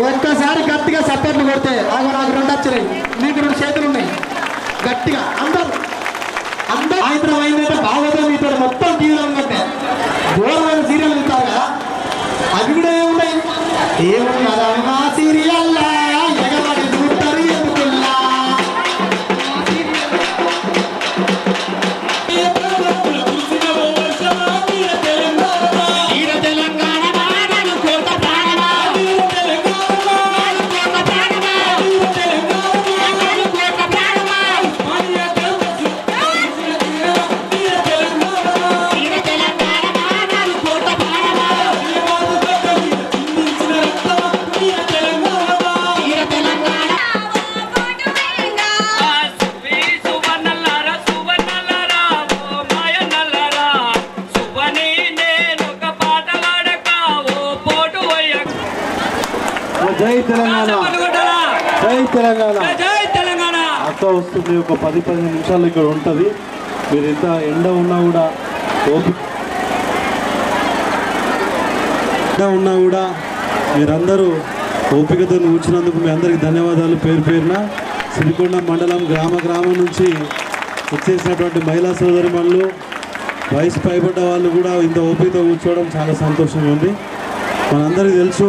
ఒక్కసారి గట్టిగా చప్పట్లు కొడితే నాకు 2 వచ్చినాయి, మీకు 2 చేతులు ఉన్నాయి. గట్టిగా అందరూ సాయంత్రం అయిందంటే బాగోదు మీతో మొత్తం టీవీలో ఉంటే ఘోరమైన సీరియల్ చూస్తారు కదా, అవి కూడా ఏమున్నాయి ఏమున్నదమ్మా సీరియల్ ఎగబడి చూస్తారు ఎందుకుల్లా జై తెలంగాణ, జై తెలంగాణ, జై తెలంగాణ. అక్క వస్తుంది, ఒక 10-15 నిమిషాలు ఇక్కడ ఉంటుంది. మీరు ఎంత ఎండ ఉన్నా కూడా ఓపిక ఉన్నా కూడా మీరందరూ ఓపికతో కూర్చున్నందుకు మీ అందరికీ ధన్యవాదాలు. పేరు పేరున సిరికొండ మండలం గ్రామం నుంచి వచ్చేసినటువంటి మహిళా సోదరిమణులు, వయసు పైబడ్డ వాళ్ళు కూడా ఇంత ఓపికతో కూర్చోవడం చాలా సంతోషంగా ఉంది. మనందరికీ తెలుసు,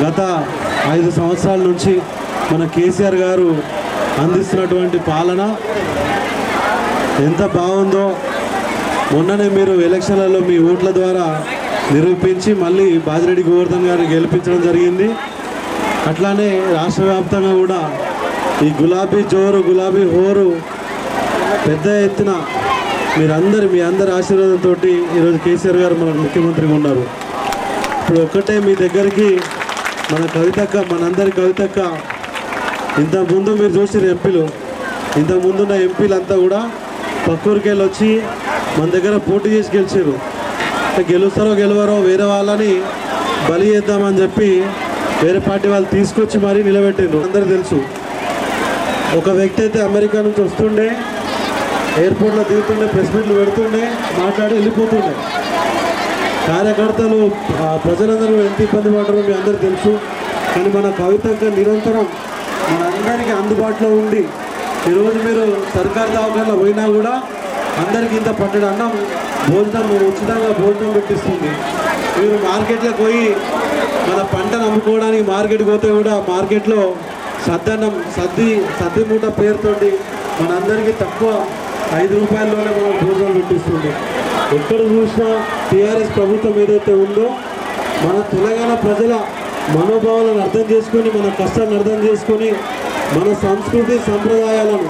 గత 5 సంవత్సరాల నుంచి మన కేసీఆర్ గారు అందిస్తున్నటువంటి పాలన ఎంత బాగుందో మొన్ననే మీరు ఎలక్షన్లలో మీ ఓట్ల ద్వారా నిరూపించి మళ్ళీ బాజిరెడ్డి గోవర్ధన్ గారిని గెలిపించడం జరిగింది. అట్లానే రాష్ట్ర వ్యాప్తంగా కూడా ఈ గులాబీ జోరు, గులాబీ హోరు పెద్ద ఎత్తున మీ అందరి ఆశీర్వాదంతో ఈరోజు కేసీఆర్ గారు మన ముఖ్యమంత్రిగా ఉన్నారు. ఇప్పుడు ఒక్కటే మీ దగ్గరికి మనందరి కవితక్క ఇంతకుముందు మీరు చూసిన ఎంపీలు, ఇంతకుముందున్న ఎంపీలంతా కూడా పక్కూరికి వెళ్ళి వచ్చి మన దగ్గర పోటీ చేసి గెలిచారు. గెలుస్తారో గెలవరో వేరే వాళ్ళని బలి చేద్దామని చెప్పి వేరే పార్టీ వాళ్ళు తీసుకొచ్చి మరీ నిలబెట్టారు. అందరికీ తెలుసు, ఒక వ్యక్తి అయితే అమెరికా నుంచి వస్తుండే, ఎయిర్పోర్ట్లో దిగుతుండే, ప్రెస్ మీట్లు పెడుతుండే, మాట్లాడి వెళ్ళిపోతుండే. కార్యకర్తలు ప్రజలందరూ ఎంత ఇబ్బంది పడ్డారో మీ అందరికీ తెలుసు. కానీ మన కవితక్క నిరంతరం మనందరికీ అందుబాటులో ఉండి ఈరోజు మీరు సర్కార్ దవాఖానలో పోయినా కూడా అందరికీ ఇంత పట్టడం అన్నం భోజనం ఉచితంగా భోజనం పెట్టిస్తుంది. మీరు మార్కెట్లోకి పోయి మన పంటను అమ్ముకోవడానికి మార్కెట్కి పోతే కూడా మార్కెట్లో సద్ది మూట పేరుతోటి మనందరికీ తక్కువ 5 రూపాయల్లోనే మనం భోజనం పెట్టిస్తుంది. ఎక్కడ చూసినా టీఆర్ఎస్ ప్రభుత్వం ఏదైతే ఉందో మన తెలంగాణ ప్రజల మనోభావాలను అర్థం చేసుకొని, మన కష్టాన్ని అర్థం చేసుకొని, మన సంస్కృతి సంప్రదాయాలను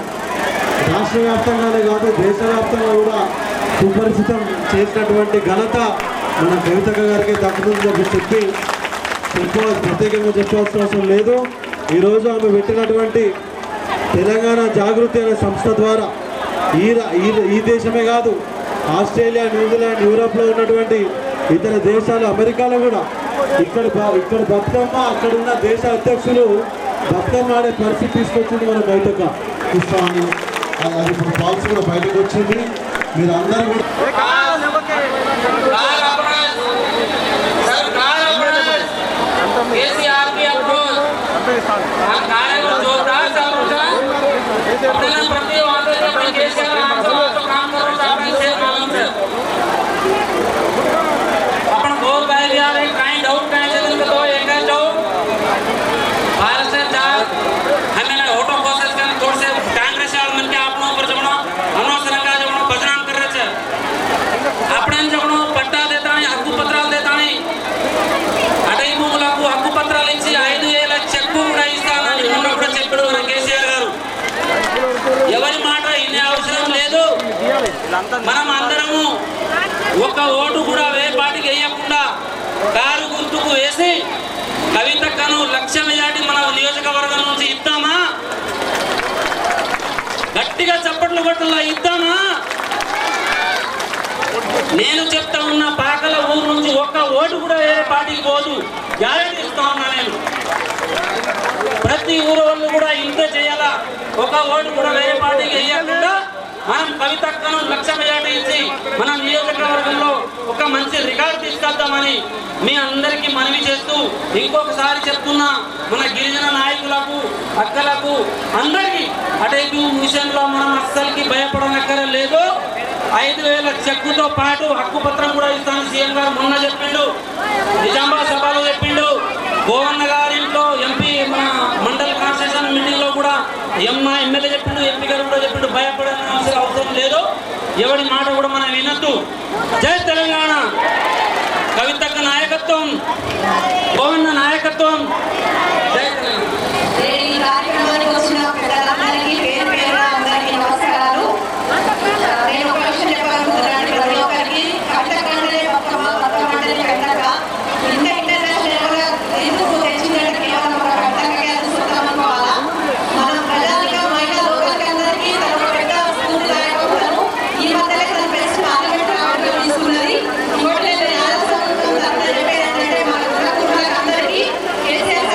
రాష్ట్ర వ్యాప్తంగానే కాదు దేశవ్యాప్తంగా కూడా సుపరిచితం చేసినటువంటి ఘనత మన కవితక్క గారికి దక్కుతుందని చెప్పి ప్రత్యేకంగా చెప్పాల్సిన అవసరం లేదు. ఈరోజు ఆమె పెట్టినటువంటి తెలంగాణ జాగృతి అనే సంస్థ ద్వారా ఈ దేశమే కాదు, ఆస్ట్రేలియా, న్యూజిలాండ్, యూరోప్లో ఉన్నటువంటి ఇతర దేశాలు, అమెరికాలో కూడా ఇక్కడ బతుకమ్మ అక్కడున్న దేశ అధ్యక్షులు బతుకమ్మ ఆడే పరిస్థితి తీసుకొచ్చింది మన కవితక్క. ఇస్తాను అది ఇప్పుడు పాలసీ కూడా బయటకు వచ్చింది. మీరు అందరూ కూడా మనం అందరము ఒక ఓటు కూడా వేపాటికి వేయకుండా కారు గుర్తుకు వేసి కవితక్కను 1,00,000 మెజార్టీ మన నియోజకవర్గం నుంచి ఇద్దామా? గట్టిగా చప్పట్లు కొట్టలా ఇద్దామా? నేను చెప్తా ఉన్న పాకల ఊరు నుంచి ఒక్క ఓటు కూడా వేరే పార్టీకి పోదు, గ్యారెంటీ ఇస్తా ఉన్నా నేను. ప్రతి ఊరు వాళ్ళు కూడా ఇంతే చేయాలా, ఒక ఓటు కూడా వేరే పార్టీకి వేయకుండా మనం కవితక్కను 1,00,000 మెజార్టీ ఇచ్చి మన నియోజకవర్గంలో ఒక మంచి రికార్డు తీసుకొద్దామని మీ అందరికీ మనవి చేస్తూ ఇంకొకసారి చెప్తున్నా, మన గిరిజన నాయకులకు, అక్కలకు, అందరికీ అటైపు విషయంలో మనం అస్సలకి భయపడనక్కర్లేదు. 5,000 చెక్కుతో పాటు హక్కు పత్రం కూడా ఇస్తాను సీఎం గారు మొన్న చెప్పిండు, నిజామాబాద్ సభలో చెప్పిండు. గోవన్న గారి ఇంట్లో ఎంపీ మన మండల కాన్స్టిట్యూషన్ మీటింగ్ లో కూడా ఎమ్మెల్యే చెప్పిండు, ఎంపీ గారు కూడా చెప్పిండు. భయపడాల్సిన అవసరం లేదు, ఎవరి మాట కూడా మనం వినొద్దు. జై తెలంగాణ, కవితక్క నాయకత్వం, గోవన్న నాయకత్వం. జై కేసీఆర్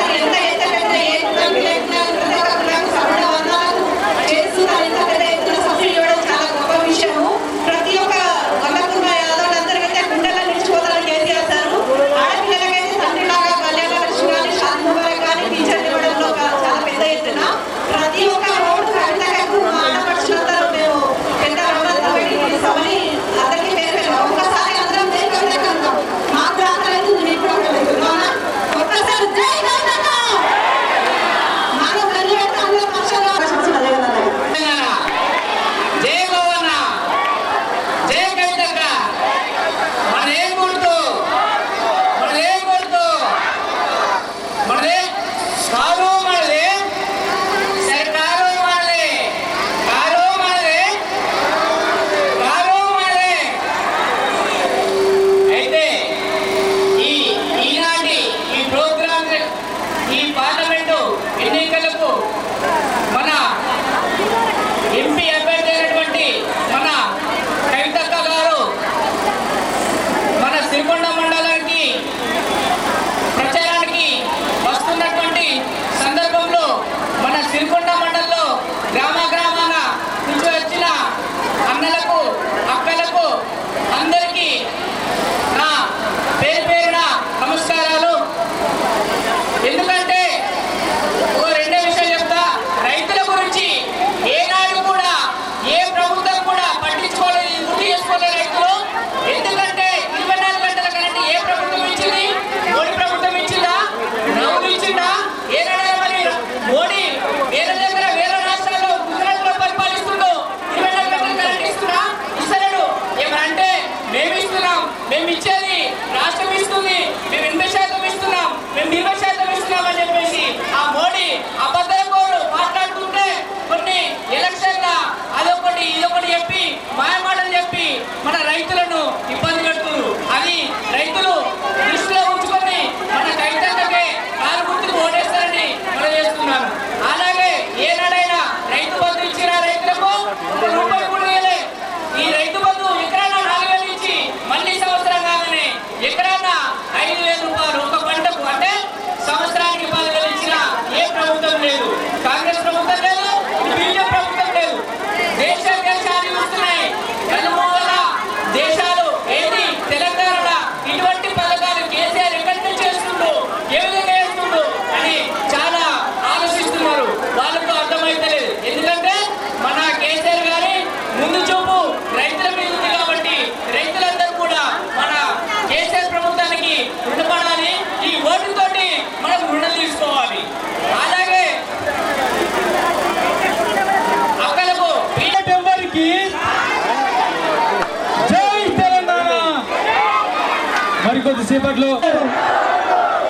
మరికొద్దిసేపట్లో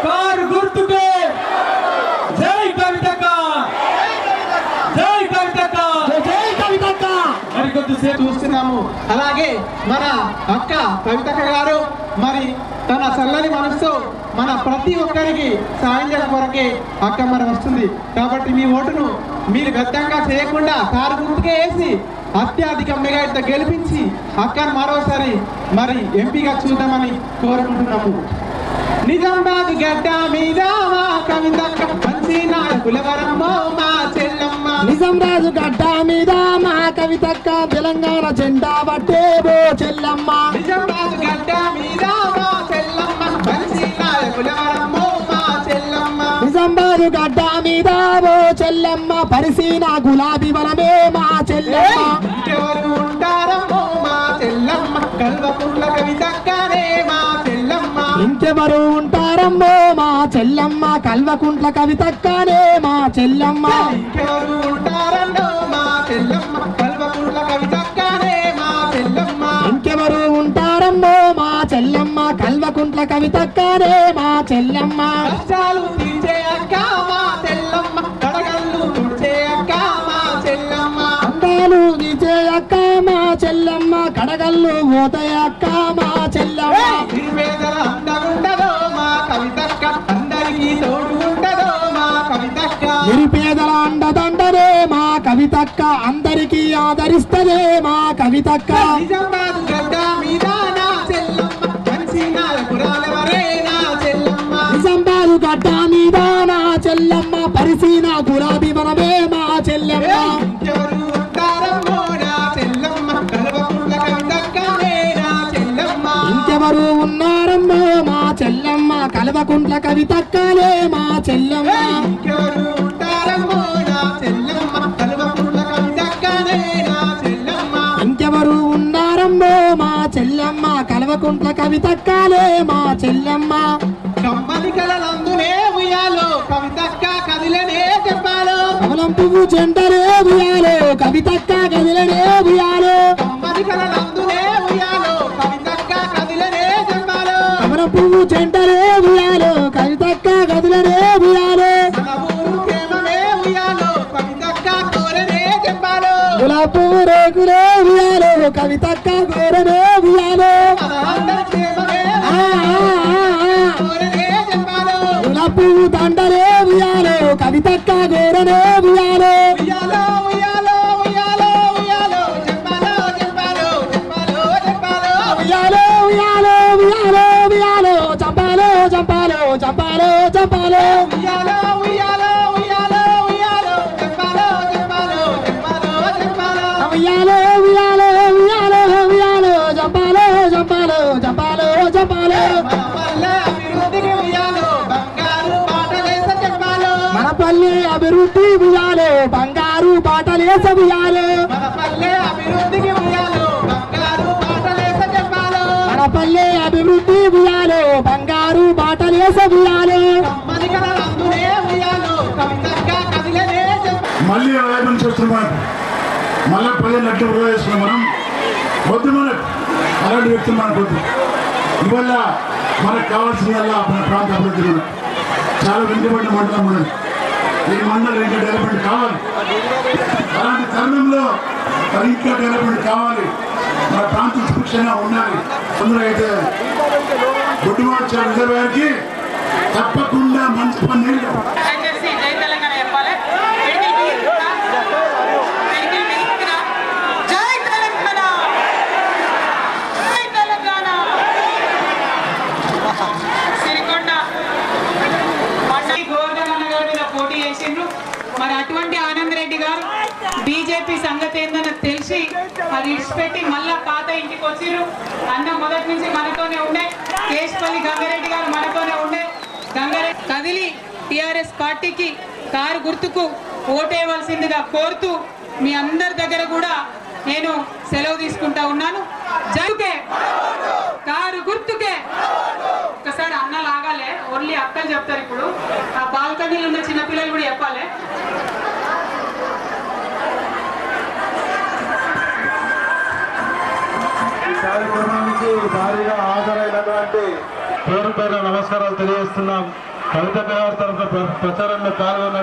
కారు గుర్తుకే జై కవితక్క, జై కవితక్క, జై కవితక్క. మరికొద్దిసేపు చూస్తున్నాము. అలాగే మన అక్క కవితక్క గారు మరి తన చల్లని మనసుతో మన ప్రతి ఒక్కరికి సాయం చేయడం కొరకే అక్క మరి వస్తుంది. కాబట్టి మీ ఓటును మీరు గద్దంగా చేయకుండా కారు గుర్తుకే వేసి అత్యధిక మెజారిటీతో గెలిపించి అక్కను మరోసారి మరి ఎంపీగా చూద్దామని కోరుకుంటున్నాము. నిజామాబాద్ గడ్డ మీద మా కవితక్క మంచి నాయకుల వరమ్మో మా చెల్లమ్మ. నిజామాబాద్ గడ్డ మీద మా కవితక్క తెలంగాణ జెండా పట్టేవో చెల్లమ్మ. నిజామాబాద్ గడ్డ మీద మా చెల్లమ్మ మంచి నాయకుల వరమ్మో మా చెల్లమ్మ. నిజామాబాద్ గడ్డ మీద ఓ చెల్లమ్మ పరిసీన గులాబీ వనమే మా చెల్లమ్మ. ఇంకెవరు ఉంటారమ్మో మా చెల్లమ్మ కల్వకుంట్ల కవితక్కనే మా చెల్లమ్మ. ఇంకెవరు ఉంటారమ్మో మా చెల్లమ్మ కల్వకుంట్ల కవితక్కనే మా చెల్లమ్మ. ఇంకెవరు ఉంటారన్నో మా చెల్లమ్మ కల్వకుంట్ల కవితక్కనే మా చెల్లమ్మ. ఇంకెవరు ఉంటారమ్మో మా చెల్లమ్మ కల్వకుంట్ల కవితక్కనే మా చెల్లమ్మ. కష్టాలు తీర్చే అక్క మా చెల్లమ్మ కడగళ్ళు తుడిచే అక్క మా చెల్లమ్మ. అందాలు విజయక్క మా చెల్లమ్మ కడగళ్ళు పోతాయక్క మా చెల్లమ్మ. నిర్వేదల అందగుండదో మా కవితక్క అందరికీ తోడు ఉండదో మా కవితక్క. నిరుపేదల అండదండనే మా కవితక్క అందరికీ ఆదరిస్తదే మా కవితక్క. నిజామాబాద్ గడ్డ మీద నా చెల్లమ్మ మంచి నాయకురాలెవరే నా చెల్లమ్మ. నిజామాబాద్ గడ్డ మీద నా చెల్లమ్మ పరిసీన గులాబీ వనమే మా చెల్లమ్మ. ఇంకెవరు ఉంటారమ్మో నా చెల్లమ్మ కల్వకుంట్ల కవితక్కనే నా చెల్లమ్మ. ఇంకెవరు ఉన్నారమ్మో మా చెల్లమ్మ కల్వకుంట్ల కవితక్కనే మా చెల్లమ్మ. ఇంకెవరు ఉంటారమ్మో నా చెల్లమ్మ కల్వకుంట్ల కవితక్కనే నా చెల్లమ్మ. ఇంకెవరు ఉన్నారమ్మో మా చెల్లమ్మ కల్వకుంట్ల కవితక్కనే మా చెల్లమ్మ. కమ్మని కలలందునే ఉయ్యాలో కవితక్క కదిలనే చెప్పాలో. కమలం పువ్వు జెండనే ఉయ్యాలో కవితక్క కదిలనే ఉయ్యాలో. కమ్మని కలలందునే ఉయ్యాలో కవితక్క కదిలనే చెప్పాలో. కమలం పువ్వు జెండనే ఉయ్యాలో కవితక్క కదిలనే ఉయ్యాలో. మన ఊరు ప్రేమమే ఉయ్యాలో కవితక్క కోరనే చెప్పాలో. గులాబీ పువ్వు రేకులే ఉయ్యాలో కవితక్క గోరనే ఉయ్యాలో. మన అందరి ప్రేమమే కోరనే చెప్పాలో. గులాబీ పువ్వు దండనే ఉయ్యాలో కవితక్క గోరనే ఉయ్యాలో. ఉయ్యాలో ఉయ్యాలో ఉయ్యాలో ఉయ్యాలో చెప్పాలో చెప్పాలో చెప్పాలో చెప్పాలో. ఉయ్యాలో ఉయ్యాలో ఉయ్యాలో ఉయ్యాలో చంపాలో చంపాలో చంపాలో చంపాలో. ఉయ్యాలో ఉయ్యాలో ఉయ్యాలో ఉయ్యాలో చెప్పాలో చెప్పాలో చెప్పాలో చెప్పాలో. ఉయ్యాలో ఉయ్యాలో ఉయ్యాలో ఉయ్యాలో చంపాలో చంపాలో చంపాలో చంపాలో. మన పల్లె అభివృద్ధికి ఉయ్యాలో బంగారు బాటలేస చెప్పాలో. మన పల్లె అభివృద్ధి ఉయ్యాలో బంగారు బాటలేస ఉయ్యాలో. మన పల్లె అభివృద్ధికి ఉయ్యాలో బంగారు బాటలేస చెప్పాలో. మన పల్లె అభివృద్ధి ఉయ్యాలో బంగారు బాటలేస ఉయ్యాలో. కమ్మని కలలందునే ఉయ్యాలో కవితక్క కదిలనే చెప్పాలో. మళ్ళీ అలాగే నుంచి వస్తున్నాం. మళ్ళీ 10 లక్షలు వృధా చేస్తున్నాం. మనం వద్దు మనకు అలాంటి వ్యక్తులు మనకు వద్దు. ఇవల్ల మనకు కావాల్సిందల్లా మన ప్రాంత అభివృద్ధి మనకు చాలా వెనుకబడిన మండలం ఉన్నది. ఈ మండలం ఇంకా డెవలప్మెంట్ కావాలి. అలాంటి తరుణంలో మరి ఇంకా డెవలప్మెంట్ కావాలి. మన ప్రాంతం సుభిక్షంగా ఉండాలి. అందులో అయితే గుడ్డుమార్చాల రిజర్వాయర్కి తప్పకుండా మంచి పని నీళ్ళు. దయచేసి జై తెలంగాణ చెప్పాలి. జై తెలంగాణ, జై తెలంగాణ. సిరికొండ మండలి గోవర్ధన్ అన్న గారి మీద పోటీ చేసిండ్రు. మరి అటువంటి ఆనంద్ రెడ్డి గారు బీజేపీ సంగతి ఏందని తెలిసి అది ఇడిచిపెట్టి మళ్ళా పాత ఇంటికి వచ్చిర్రు. అన్న మొదటి నుంచి మనతోనే ఉండే. కేశపల్లి గంగారెడ్డి గారు మనతోనే ఉండే. గంగారెడ్డి కదిలి టిఆర్ఎస్ పార్టీకి కారు గుర్తుకు ఓటేయవలసిందిగా కోరుతూ మీ అందరి దగ్గర కూడా నేను సెలవు తీసుకుంటా ఉన్నాను. జరుగే కారు గుర్తుకే. ఒకసారి అన్న లాగాలే, ఓన్లీ అక్కలు చెప్తారు. ఇప్పుడు ఆ బాల్కనీలో ఉన్న చిన్నపిల్లలు కూడా చెప్పాలి. ఈ కార్యక్రమానికి భారీగా హాజరైనటువంటి పేరు పేరు నమస్కారాలు తెలియజేస్తున్నాం. కవిత గారి తరఫున ప్రచారంలో పాల్గొన్న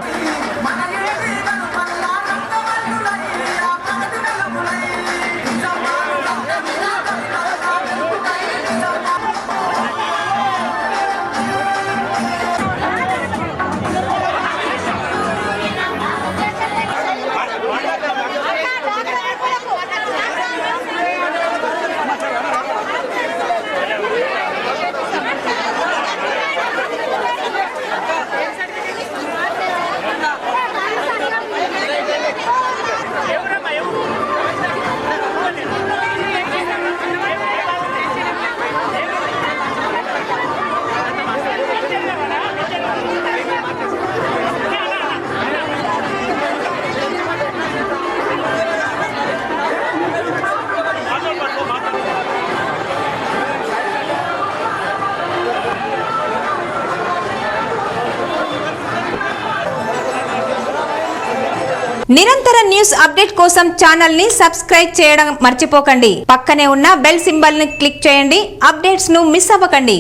నిరంతర న్యూస్ అప్డేట్ కోసం ఛానల్ ని సబ్స్క్రైబ్ చేయడం మర్చిపోకండి. పక్కనే ఉన్న బెల్ సింబల్ ని క్లిక్ చేయండి. అప్డేట్స్ ను మిస్ అవ్వకండి.